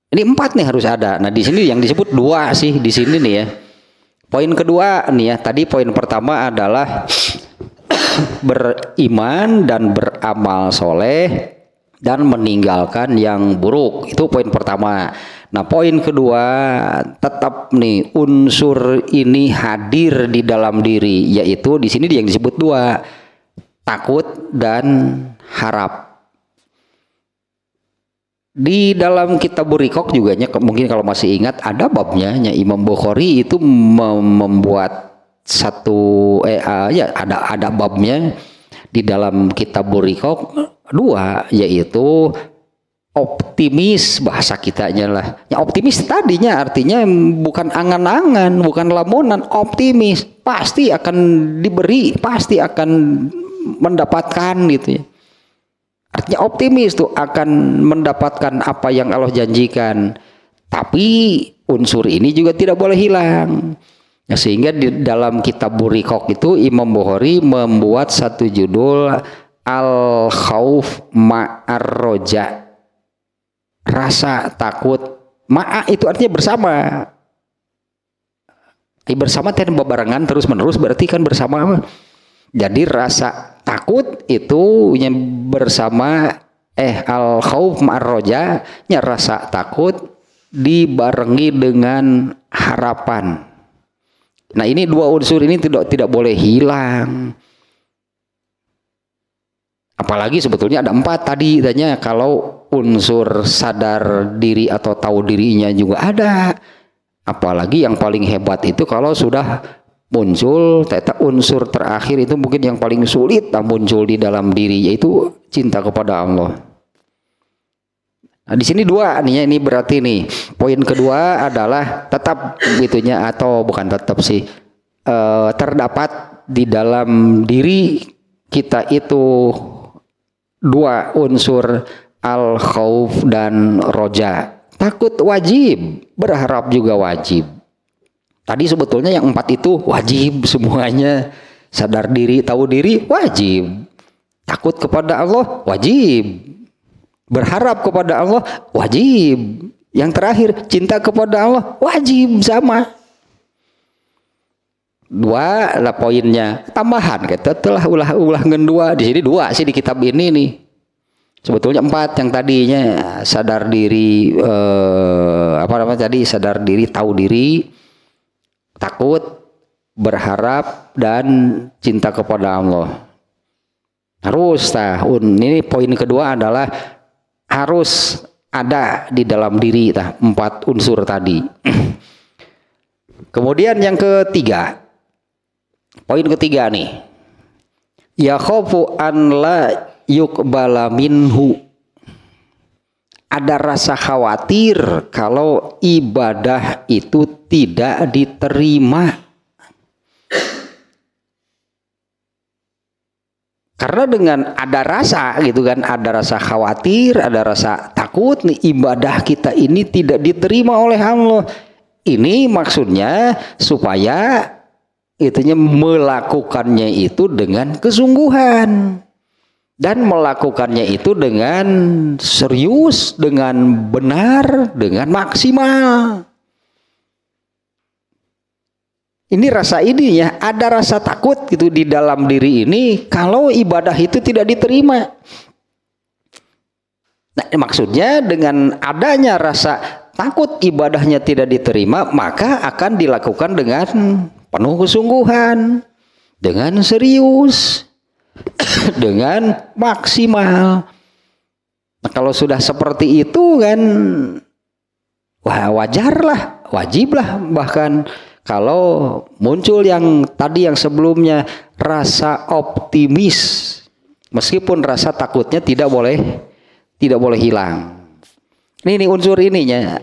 Ini empat nih harus ada. Nah, di sini yang disebut dua sih di sini nih ya. Poin kedua nih ya. Tadi poin pertama adalah beriman dan beramal soleh. dan meninggalkan yang buruk. Itu poin pertama. Nah, poin kedua, tetap nih unsur ini hadir di dalam diri, yaitu di sini yang disebut dua, takut dan harap. Di dalam kitab Burikok juga mungkin kalau masih ingat ada babnya, Imam Bukhari itu membuat satu ya ada babnya di dalam kitab Burikok dua, yaitu optimis, bahasa kitanya lah. Ya, optimis tadinya artinya bukan angan-angan, bukan lamunan, optimis pasti akan diberi, pasti akan mendapatkan gitu ya. Artinya optimis tuh akan mendapatkan apa yang Allah janjikan. Tapi unsur ini juga tidak boleh hilang. Nah, sehingga di dalam kitab Burikok itu Imam Bukhari membuat satu judul Al-Khauf Ma'ar Roja. Rasa takut. Ma'a itu artinya bersama. Bersama dan bebarengan terus menerus berarti kan bersama apa? Jadi rasa takut itu yang bersama al-khauf ma'ar roja, nya rasa takut dibarengi dengan harapan. Nah, ini dua unsur ini tidak boleh hilang. Apalagi sebetulnya ada 4 tadi tanya, kalau unsur sadar diri atau tahu dirinya juga ada. Apalagi yang paling hebat itu kalau sudah muncul unsur terakhir itu mungkin yang paling sulit muncul di dalam diri, yaitu cinta kepada Allah. Nah, di sini dua nih, ini berarti nih poin kedua adalah tetap gitunya, atau bukan tetap sih, terdapat di dalam diri kita itu dua unsur, al-khauf dan roja. Takut wajib, berharap juga wajib. Tadi sebetulnya yang 4 itu wajib semuanya. Sadar diri, tahu diri, wajib. Takut kepada Allah, wajib. Berharap kepada Allah, wajib. Yang terakhir, cinta kepada Allah, wajib sama. 2 lah poinnya. Tambahan, kita telah ulah ngendua. Di sini 2 sih di kitab ini nih. Sebetulnya 4 yang tadinya sadar diri, sadar diri, tahu diri, takut, berharap, dan cinta kepada Allah. Harus ini poin kedua adalah harus ada di dalam diri 4 unsur tadi. Kemudian yang ketiga, poin ketiga nih, ya khaufu an la yuqbala minhu. Ada rasa khawatir kalau ibadah itu tidak diterima. Karena dengan ada rasa gitu kan, ada rasa khawatir, ada rasa takut nih ibadah kita ini tidak diterima oleh Allah. Ini maksudnya supaya itunya melakukannya itu dengan kesungguhan. Dan melakukannya itu dengan serius, dengan benar, dengan maksimal. Ini rasa ini ya, ada rasa takut gitu di dalam diri ini kalau ibadah itu tidak diterima. Nah, maksudnya dengan adanya rasa takut ibadahnya tidak diterima, maka akan dilakukan dengan penuh kesungguhan, dengan serius, dengan maksimal. Nah, kalau sudah seperti itu kan wajarlah, wajiblah bahkan kalau muncul yang tadi yang sebelumnya rasa optimis, meskipun rasa takutnya tidak boleh hilang. Ini unsur ininya,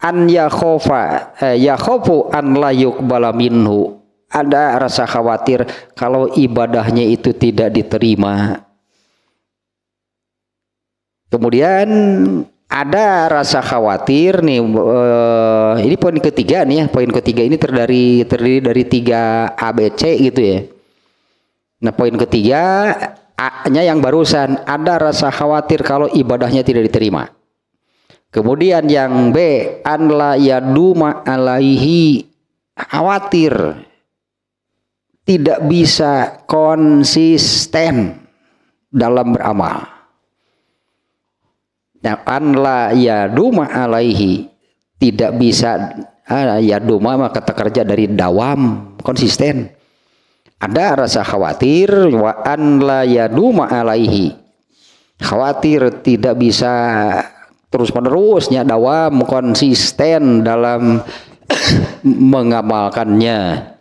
an yakhofu an la yuqbala minhu. Ada rasa khawatir kalau ibadahnya itu tidak diterima. Kemudian ada rasa khawatir nih, ini poin ketiga nih ya. Poin ketiga ini terdiri dari 3 ABC gitu ya. Nah, poin ketiga A-nya yang barusan, ada rasa khawatir kalau ibadahnya tidak diterima. Kemudian yang B, an la yaduma alaihi, khawatir tidak bisa konsisten dalam beramal. an la yaduma alaihi, tidak bisa yaduma mah kata kerja dari dawam, konsisten. Ada rasa khawatir, wa an la yaduma alaihi, khawatir tidak bisa terus menerusnya dawam, konsisten dalam mengamalkannya.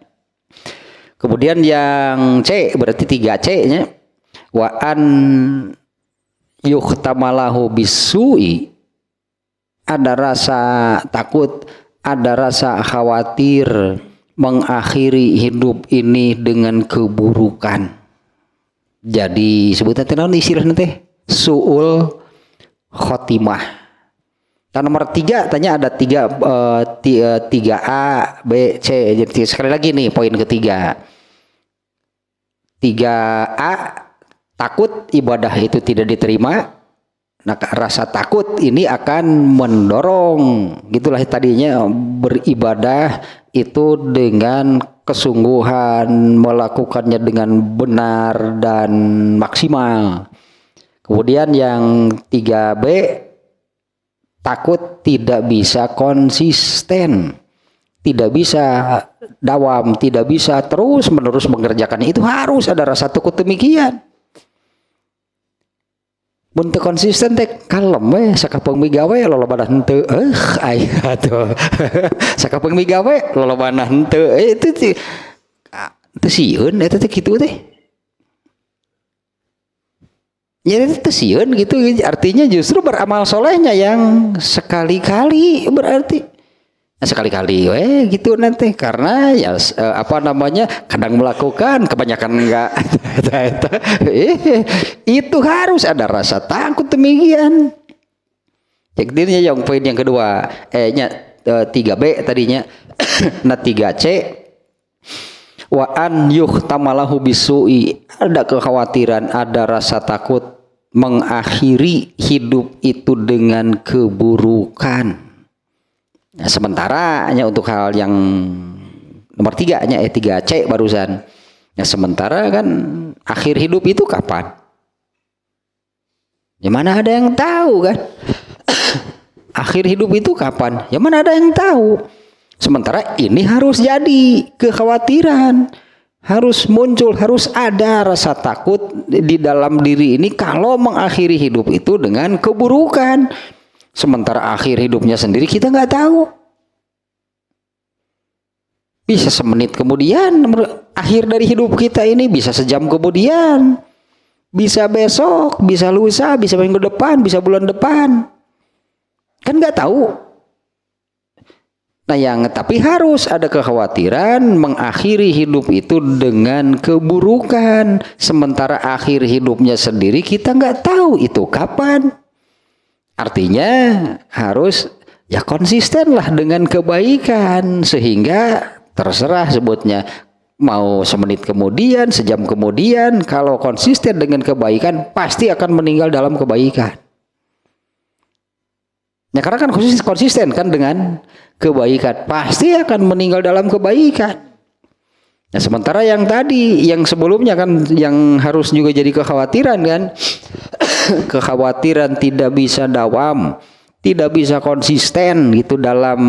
Kemudian yang C berarti 3C nya, wa an yuhtamalahu bisui, ada rasa takut, ada rasa khawatir mengakhiri hidup ini dengan keburukan. Jadi sebutan naon istilah nanti suul khotimah. Dan nomor 3 tanya ada 3A B C. Jadi sekali lagi nih poin ketiga, 3A takut ibadah itu tidak diterima. Nah, rasa takut ini akan mendorong, gitulah tadinya, beribadah itu dengan kesungguhan, melakukannya dengan benar dan maksimal. Kemudian yang 3B, takut tidak bisa konsisten, tidak bisa dawam, tidak bisa terus menerus mengerjakan itu, harus ada rasa takut demikian. Bentuk konsisten teh kalem we sakapeung migawe lolobana henteu aya atuh sakapeung migawe lolobana henteu itu teh sieun eta teh kitu teh ya itu sieun gitu, artinya justru beramal solehnya yang sekali-kali, berarti sekali-kali gitu nanti, karena ya kadang melakukan, kebanyakan enggak. Itu harus ada rasa takut demikian. Jadi yang poin yang kedua 3B tadinya. Nah 3C, wa an yuhtamalahu bisui, ada kekhawatiran, ada rasa takut mengakhiri hidup itu dengan keburukan. Nah, sementara hanya untuk hal yang nomor 3 nya 3C barusan. Nah, sementara kan akhir hidup itu kapan? Ya mana ada yang tahu kan? Akhir hidup itu kapan? Ya mana ada yang tahu? Sementara ini harus jadi kekhawatiran, harus muncul, harus ada rasa takut di dalam diri ini kalau mengakhiri hidup itu dengan keburukan. Sementara akhir hidupnya sendiri kita nggak tahu. Bisa semenit kemudian, akhir dari hidup kita ini bisa sejam kemudian, bisa besok, bisa lusa, bisa minggu depan, bisa bulan depan. Kan nggak tahu. Nah tapi harus ada kekhawatiran mengakhiri hidup itu dengan keburukan. Sementara akhir hidupnya sendiri kita nggak tahu itu kapan. Artinya harus ya konsistenlah dengan kebaikan, sehingga terserah sebutnya mau semenit kemudian, sejam kemudian, kalau konsisten dengan kebaikan pasti akan meninggal dalam kebaikan. Ya karena kan konsisten kan dengan kebaikan, pasti akan meninggal dalam kebaikan. Nah sementara yang tadi, yang sebelumnya kan yang harus juga jadi kekhawatiran kan, kekhawatiran tidak bisa dawam, tidak bisa konsisten gitu dalam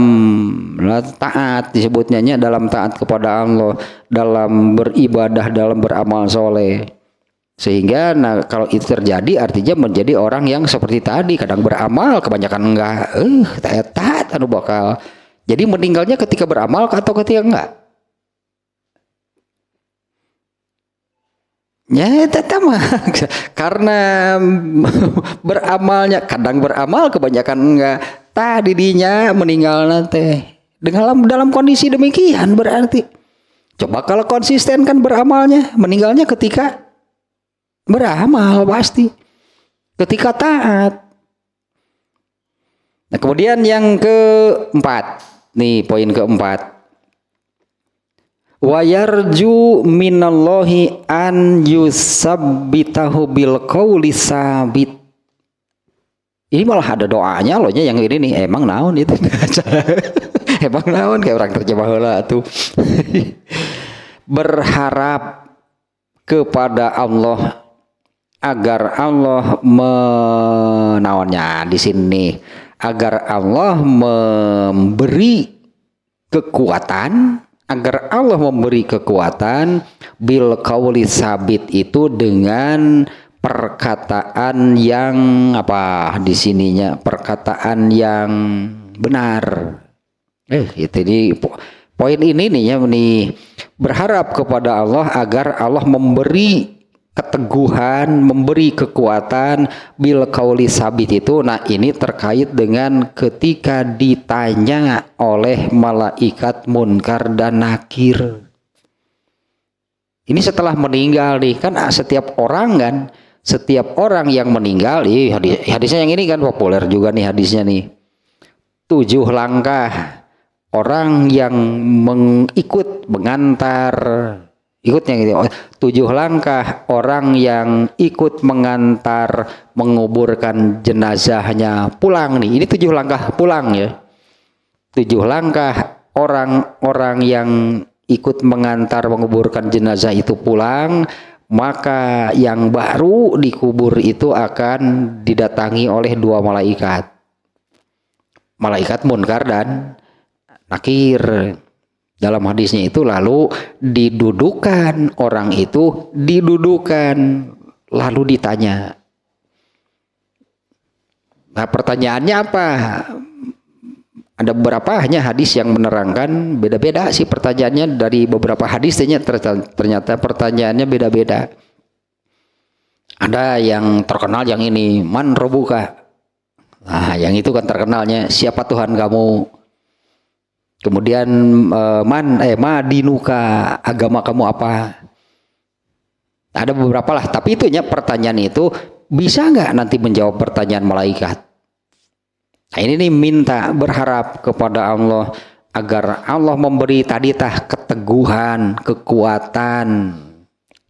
taat, disebutnya dalam taat kepada Allah, dalam beribadah, dalam beramal soleh. Sehingga kalau itu terjadi artinya menjadi orang yang seperti tadi, kadang beramal, kebanyakan enggak, taat anu bakal. Jadi meninggalnya ketika beramal atau ketika enggak? Ya tetap karena beramalnya, kadang beramal, kebanyakan enggak. Tadi dinya meninggal nanti dalam kondisi demikian, berarti coba kalau konsisten kan beramalnya, meninggalnya ketika beramal pasti, ketika taat. Nah kemudian yang keempat, nih poin keempat, wa yarju minallahi an yusabbitahu bil qauli sabit. Ini malah ada doanya loh yang ini nih, emang naon itu. Emang naon kayak orang terjemah heula tuh. Berharap kepada Allah agar Allah menawannya di sini, agar Allah memberi kekuatan, agar Allah memberi kekuatan bil qauli sabit itu dengan perkataan yang apa di sininya, perkataan yang benar. Itu di poin ini nih ya, nih berharap kepada Allah agar Allah memberi keteguhan, memberi kekuatan bil qauli sabit itu. Nah, ini terkait dengan ketika ditanya oleh malaikat munkar dan nakir. Ini setelah meninggal nih, kan setiap orang yang meninggal, hadisnya yang ini kan populer juga nih hadisnya nih. 7 langkah orang yang mengantar, ikutnya gitu. 7 langkah orang yang ikut mengantar menguburkan jenazahnya pulang nih. Ini 7 langkah pulang ya. 7 langkah orang-orang yang ikut mengantar menguburkan jenazah itu pulang, maka yang baru dikubur itu akan didatangi oleh 2 malaikat. Malaikat munkar dan nakir. Dalam hadisnya itu lalu didudukan orang itu, lalu ditanya. Nah, pertanyaannya apa? Ada beberapa hanya hadis yang menerangkan, beda-beda sih pertanyaannya dari beberapa hadis, ternyata pertanyaannya beda-beda. Ada yang terkenal yang ini, man robuka. Nah, yang itu kan terkenalnya, siapa Tuhan kamu? Kemudian ma dinuka, agama kamu apa? Ada beberapa lah, tapi itunya pertanyaan itu bisa nggak nanti menjawab pertanyaan malaikat? Nah, ini nih minta berharap kepada Allah agar Allah memberi keteguhan, kekuatan,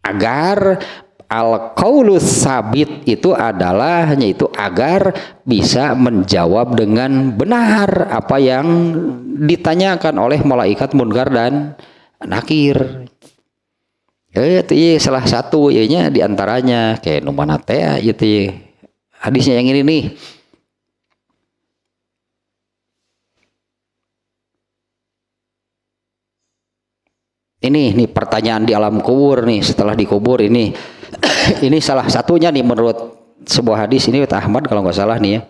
agar al-qaulus sabit itu adalah yaitu agar bisa menjawab dengan benar apa yang ditanyakan oleh malaikat munkar dan nakir. Itu salah satu ya diantaranya kayak numana teh itu hadisnya yang ini nih. Ini nih pertanyaan di alam kubur nih, setelah dikubur ini. Ini salah satunya nih menurut sebuah hadis ini Ahmad kalau nggak salah nih ya.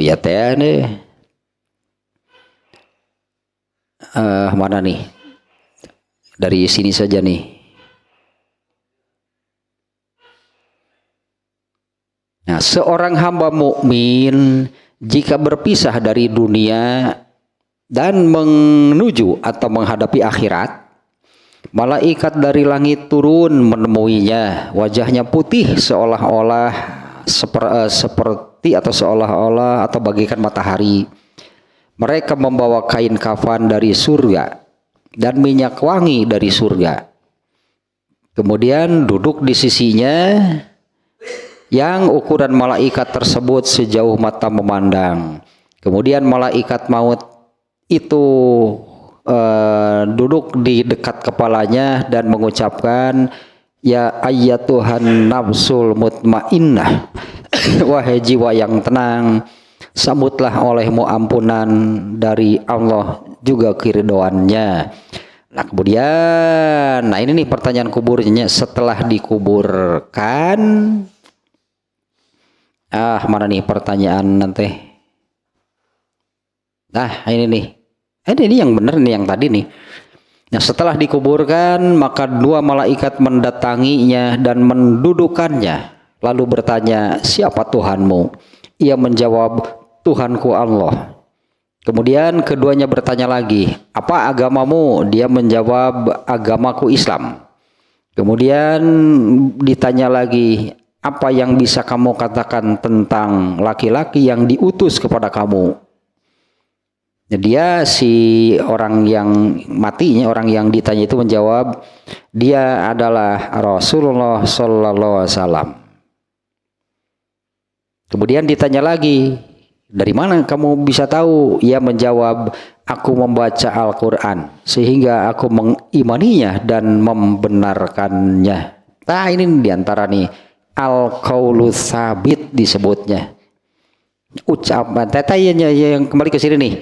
Ya teh nih. Mana nih? Dari sini saja nih. Nah, seorang hamba mukmin jika berpisah dari dunia dan menuju atau menghadapi akhirat, malaikat dari langit turun menemuinya, wajahnya putih seolah-olah seperti atau seolah-olah atau bagaikan matahari. Mereka membawa kain kafan dari surga dan minyak wangi dari surga. Kemudian duduk di sisinya yang ukuran malaikat tersebut sejauh mata memandang. Kemudian malaikat maut itu duduk di dekat kepalanya dan mengucapkan, ya ayyatuhan nafsul mutmainnah, wahai jiwa yang tenang, sambutlah olehmu ampunan dari Allah juga keridhoannya. Nah kemudian, nah ini nih pertanyaan kuburnya setelah dikuburkan. Mana nih pertanyaan nanti? Nah ini nih. Ini yang benar nih yang tadi nih. Nah setelah dikuburkan maka 2 malaikat mendatanginya dan mendudukannya. Lalu bertanya, siapa Tuhanmu? Ia menjawab, Tuhanku Allah. Kemudian keduanya bertanya lagi, apa agamamu? Dia menjawab, agamaku Islam. Kemudian ditanya lagi, apa yang bisa kamu katakan tentang laki-laki yang diutus kepada kamu? Dia si orang yang matinya, orang yang ditanya itu menjawab, dia adalah Rasulullah Sallallahu Alaihi Wasallam. Kemudian ditanya lagi, dari mana kamu bisa tahu? Ia menjawab, aku membaca Al-Quran sehingga aku mengimaninya dan membenarkannya. Nah ini diantara nih al-qaulu sabit disebutnya. Ucapan tetayanya yang kembali ke sini nih.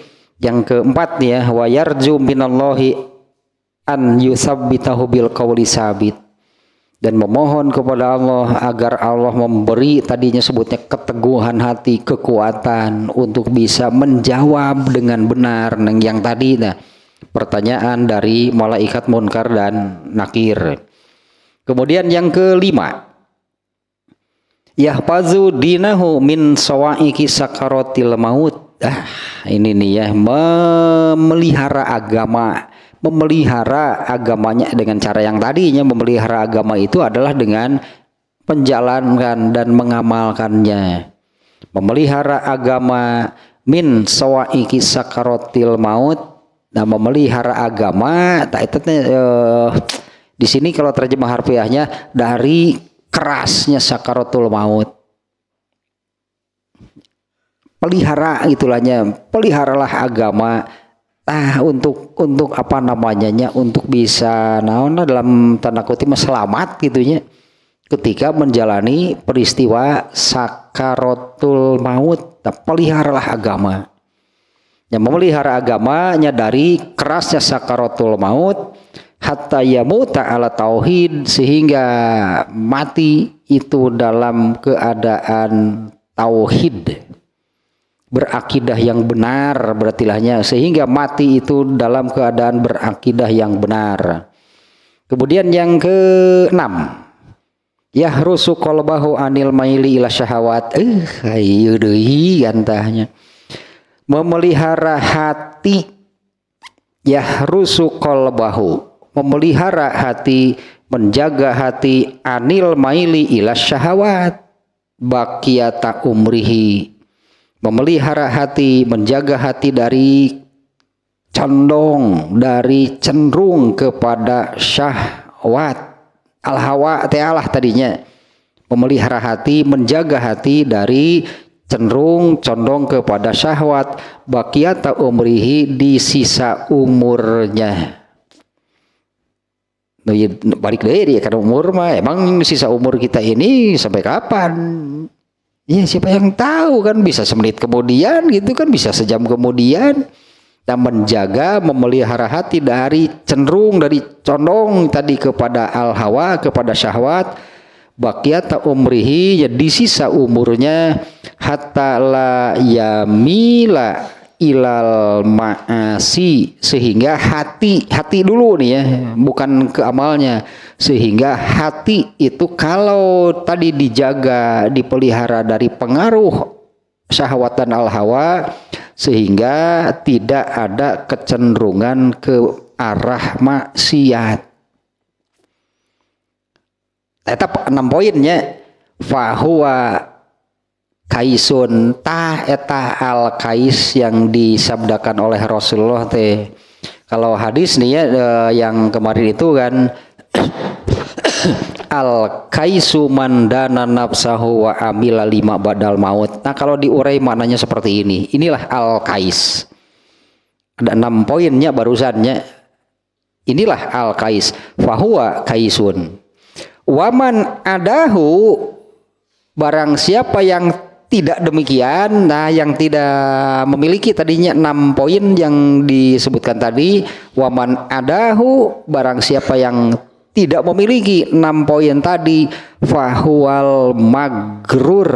Yang keempat nih ya, wa yarju minallahi an yusabbitahu bil qauli sabit. Dan memohon kepada Allah agar Allah memberi tadinya sebutnya keteguhan hati, kekuatan untuk bisa menjawab dengan benar yang tadi nah pertanyaan dari malaikat Munkar dan Nakir. Kemudian yang kelima, yahfazu dinahu min sawaiki sakaratil maut. Ini nih ya, memelihara agamanya dengan cara yang tadinya. Memelihara agama itu adalah dengan menjalankan dan mengamalkannya. Memelihara agama min sawaiki sakaratil maut. Nah, memelihara agama di sini kalau terjemah harfiahnya dari kerasnya sakaratul maut. Pelihara gitulahnya, peliharalah agama. Untuk apa namanya, untuk bisa dalam tanda kutip selamat gitunya ketika menjalani peristiwa sakaratul maut. Peliharalah agama. Yang memelihara agamanya dari kerasnya sakaratul maut hatta yamuta ala tauhid, sehingga mati itu dalam keadaan tauhid, berakidah yang benar, berartilahnya sehingga mati itu dalam keadaan berakidah yang benar. Kemudian yang keenam, yahrusu qalbahu anil maili ila syahawat. Ayo deui gantahnya. Memelihara hati, yahrusu qalbahu, memelihara hati, menjaga hati, anil maili ila syahawat baqiyata umrihi, memelihara hati, menjaga hati dari condong, dari cenderung kepada syahwat. Al-hawa ta'ala tadinya. Memelihara hati, menjaga hati dari cenderung, condong kepada syahwat. Baqiyata umrihi, di sisa umurnya. Balik deh karena umur mah emang sisa umur kita ini sampai kapan? Ya siapa yang tahu kan, bisa semenit kemudian gitu kan, bisa sejam kemudian. Dan menjaga, memelihara hati dari cenderung, dari condong tadi kepada al-hawa, kepada syahwat. Baqiyata umrihi, ya di sisa umurnya, hatta la yamila ilal ma'asi, sehingga hati dulu nih ya, bukan ke amalnya. Sehingga hati itu kalau tadi dijaga, dipelihara dari pengaruh syahwat dan al-hawa, sehingga tidak ada kecenderungan ke arah maksiat. Tetap 6 poinnya. Fahuwa kaisun, eta al kais yang disabdakan oleh Rasulullah teh. Kalau hadis nih ya, yang kemarin itu kan al kaisu mandana nafsahu wa amila lima badal maut. Nah kalau diurai maknanya seperti ini. Inilah al kais. Ada 6 poinnya barusannya. Inilah al kais. Fahuwa kaisun. Waman adahu, barang siapa yang tidak demikian, nah yang tidak memiliki tadinya 6 poin yang disebutkan tadi. Waman adahu, barang siapa yang tidak memiliki 6 poin tadi, fahuwal magrur,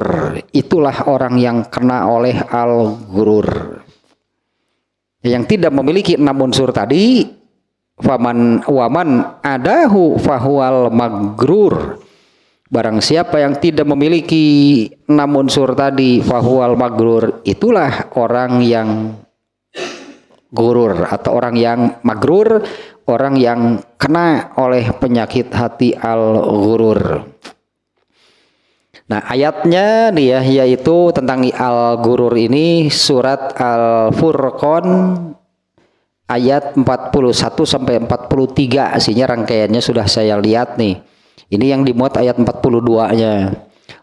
itulah orang yang kena oleh al-gurur. Yang tidak memiliki 6 unsur tadi, waman adahu fahuwal magrur, barang siapa yang tidak memiliki 6 unsur tadi, fahuwal magrur, itulah orang yang gurur atau orang yang magrur, orang yang kena oleh penyakit hati al-gurur. Nah ayatnya nih ya, yaitu tentang al-gurur ini surat Al-Furqan ayat 41 sampai 43. Isinya rangkaiannya sudah saya lihat nih. Ini yang dimuat ayat 42-nya.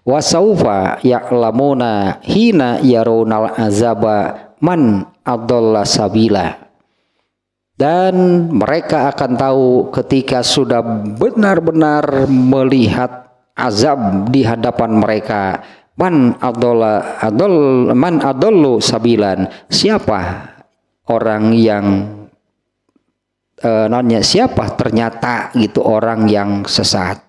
Wasaufa ya'lamuna hina yaronal azaba man adalla sabila. Dan mereka akan tahu ketika sudah benar-benar melihat azab di hadapan mereka, man adallu sabilan, siapa orang yang siapa ternyata gitu orang yang sesat.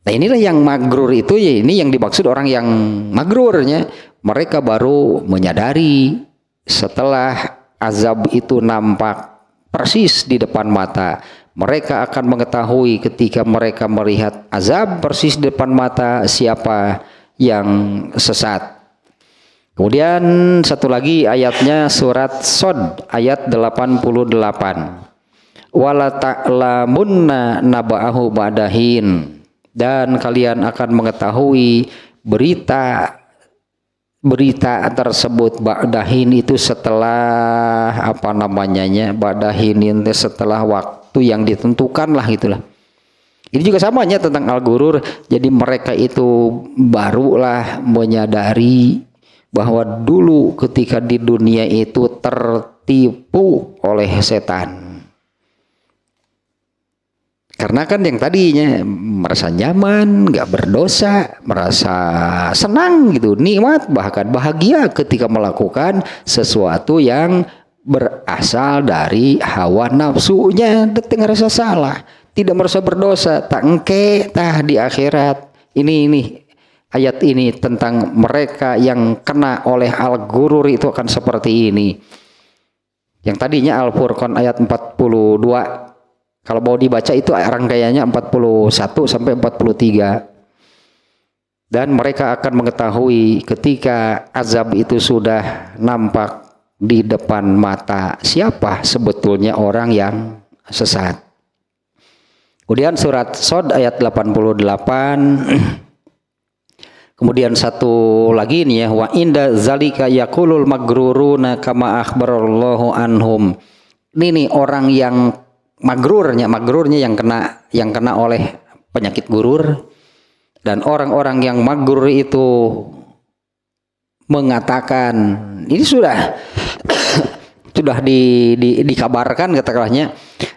Nah inilah yang magrur itu ya, ini yang dimaksud orang yang magrurnya. Mereka baru menyadari setelah azab itu nampak persis di depan mata. Mereka akan mengetahui ketika mereka melihat azab persis di depan mata siapa yang sesat. Kemudian satu lagi ayatnya surat Shad ayat 88. Wala ta'lamunna naba'ahu ba'dahin. Dan kalian akan mengetahui berita tersebut ba'dahin itu setelah ba'dahin itu setelah waktu yang ditentukan lah gitulah. Ini juga samanya tentang al-ghurur. Jadi mereka itu barulah menyadari bahwa dulu ketika di dunia itu tertipu oleh setan. Karena kan yang tadinya merasa nyaman, nggak berdosa, merasa senang gitu, nikmat, bahkan bahagia ketika melakukan sesuatu yang berasal dari hawa nafsunya, tidak merasa salah, tidak merasa berdosa, tak engke tah di akhirat. Ini ayat ini tentang mereka yang kena oleh al-ghurur itu akan seperti ini. Yang tadinya Al-Furqan ayat 42. Kalau mau dibaca itu rangkaiannya 41 sampai 43. Dan mereka akan mengetahui ketika azab itu sudah nampak di depan mata siapa sebetulnya orang yang sesat. Kemudian surat Shad ayat 88. Kemudian satu lagi nih ya, wa inda zalika yaqulul magruruna kama akhbarallahu anhum. Ini nih orang yang magrurnya yang kena oleh penyakit gurur, dan orang-orang yang magrur itu mengatakan ini sudah dikabarkan, katakanlahnya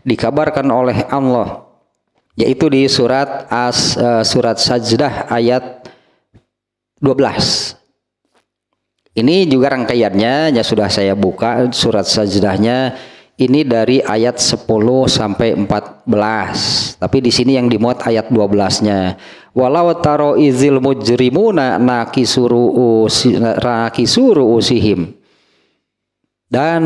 dikabarkan oleh Allah, yaitu di surat Sajdah ayat 12. Ini juga rangkaiannya ya sudah saya buka surat Sajdahnya. Ini dari ayat 10 sampai 14. Tapi di sini yang dimuat ayat 12-nya. Walau taro izil mujrimuna nakisuru usihim. Dan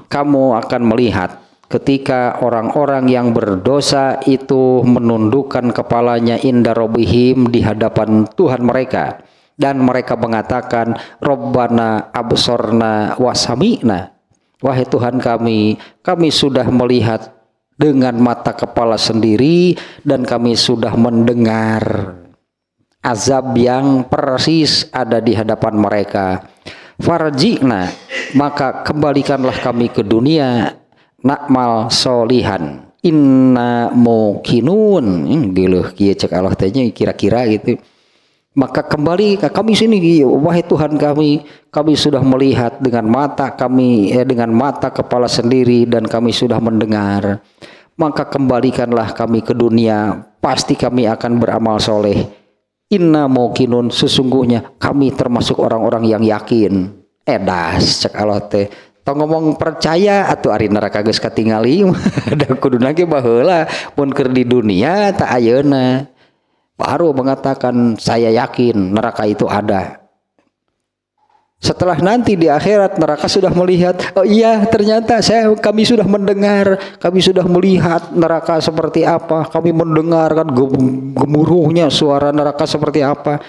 kamu akan melihat ketika orang-orang yang berdosa itu menundukkan kepalanya inda rabbihim di hadapan Tuhan mereka, dan mereka mengatakan Rabbana absorna wasami'na. Wahai Tuhan kami sudah melihat dengan mata kepala sendiri dan kami sudah mendengar azab yang persis ada di hadapan mereka. Farji'na, maka kembalikanlah kami ke dunia, nakmal solihan, inna mukinun. Geuleuh kieu cek Allah teh kira-kira gitu. Maka kembali ke kami sini, wahai Tuhan kami sudah melihat dengan mata kami, dengan mata kepala sendiri dan kami sudah mendengar. Maka kembalikanlah kami ke dunia, pasti kami akan beramal soleh. Inna muqinun, sesungguhnya kami termasuk orang-orang yang yakin. Edas cek Allah teh. Tong ngomong percaya atau ari neraka geus katingali, da kuduna ge baheula mun keur di dunia tak ayeuna. Baru mengatakan saya yakin neraka itu ada. Setelah nanti di akhirat neraka sudah melihat, oh iya ternyata kami sudah mendengar, kami sudah melihat neraka seperti apa, kami mendengarkan gemuruhnya suara neraka seperti apa.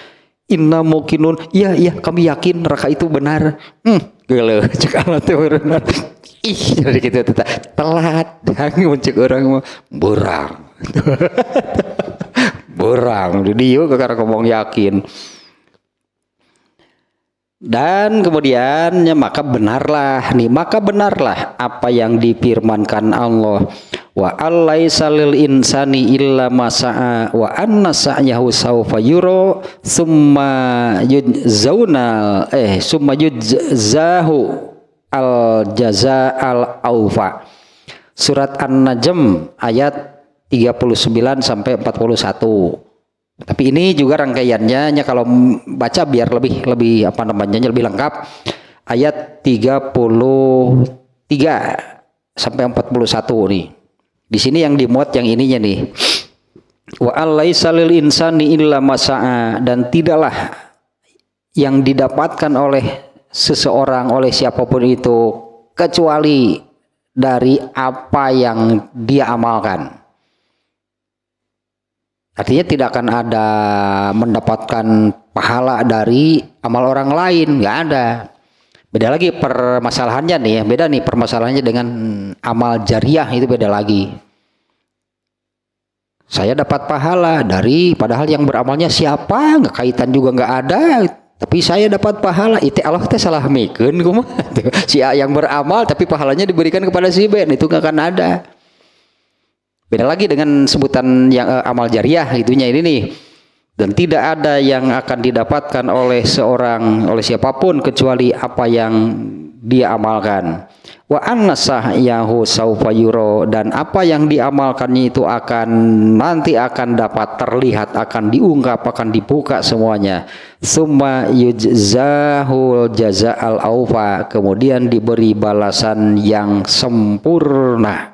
Inna muqinun, iya kami yakin neraka itu benar. Geuleuh cek Allah teh benar. Ih jadi kitu teh telat hangun cek urang mah borang. Borang di dieu kakara ngomong yakin. Dan kemudian maka benarlah apa yang difirmankan Allah, wa allaisa lil insani illa ma sa'a wa anna sa'yahu sawfa yura summa yujzahu al jaza al aufa. Surat An-Najm ayat 39 sampai 41. Tapi ini juga rangkaiannya kalau baca biar lebih apa namanya lebih lengkap. Ayat 33 sampai 41 nih. Di sini yang dimuat yang ininya nih. Wa alaisa lil insani illa masa'a, dan tidaklah yang didapatkan oleh seseorang, oleh siapapun itu, kecuali dari apa yang dia amalkan. Artinya tidak akan ada mendapatkan pahala dari amal orang lain, nggak ada. Beda lagi permasalahannya nih ya, beda nih permasalahannya dengan amal jariah, itu beda lagi. Saya dapat pahala dari, padahal yang beramalnya siapa, nggak kaitan juga nggak ada, tapi saya dapat pahala. Itu Allah teh salah mikun, si A yang beramal tapi pahalanya diberikan kepada si B, itu nggak akan ada. Beda lagi dengan sebutan yang amal jariah itunya ini nih. Dan tidak ada yang akan didapatkan oleh seorang, oleh siapapun kecuali apa yang dia amalkan. Wa annasah yahu saufa yuro, dan apa yang diamalkannya itu akan nanti akan dapat terlihat, akan diungkap, akan dibuka semuanya. Summa yujzahul jaza'al aufa, kemudian diberi balasan yang sempurna.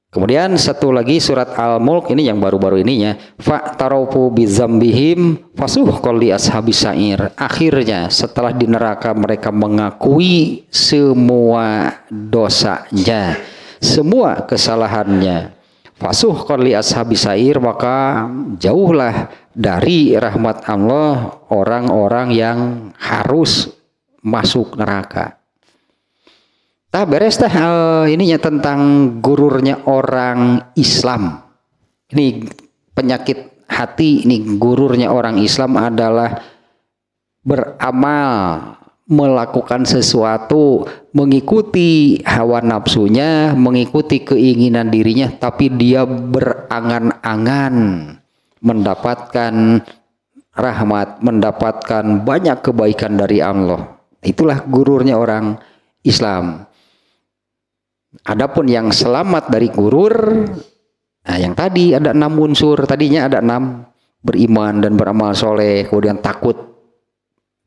Kemudian satu lagi surat Al-Mulk ini yang baru-baru ininya, fa tarofu bizambihim fasuhqal li ashabis sa'ir. Akhirnya setelah di neraka mereka mengakui semua dosanya, semua kesalahannya. Fasuhqal li ashabis sa'ir, maka jauhlah dari rahmat Allah orang-orang yang harus masuk neraka. Beres ininya tentang gururnya orang Islam. Ini penyakit hati, ini gururnya orang Islam adalah beramal, melakukan sesuatu, mengikuti hawa nafsunya, mengikuti keinginan dirinya, tapi dia berangan-angan mendapatkan rahmat, mendapatkan banyak kebaikan dari Allah. Itulah gururnya orang Islam. Adapun yang selamat dari gurur, nah yang tadi ada 6 unsur, tadinya ada 6, beriman dan beramal soleh, kemudian takut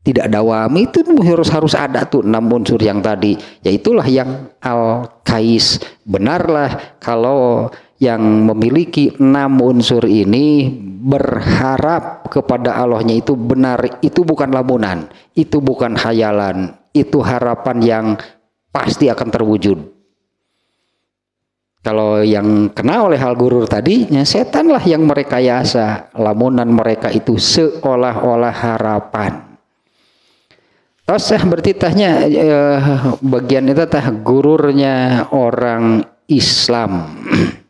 tidak dawam, itu harus ada tuh 6 unsur yang tadi, yaitulah yang al-kais. Benarlah kalau yang memiliki 6 unsur ini berharap kepada Allahnya itu benar, itu bukan lamunan, itu bukan khayalan, itu harapan yang pasti akan terwujud. Kalau yang kena oleh hal gurur tadi, ya setanlah yang merekayasa, lamunan mereka itu seolah-olah harapan. Terus berarti bagian itu gururnya orang Islam.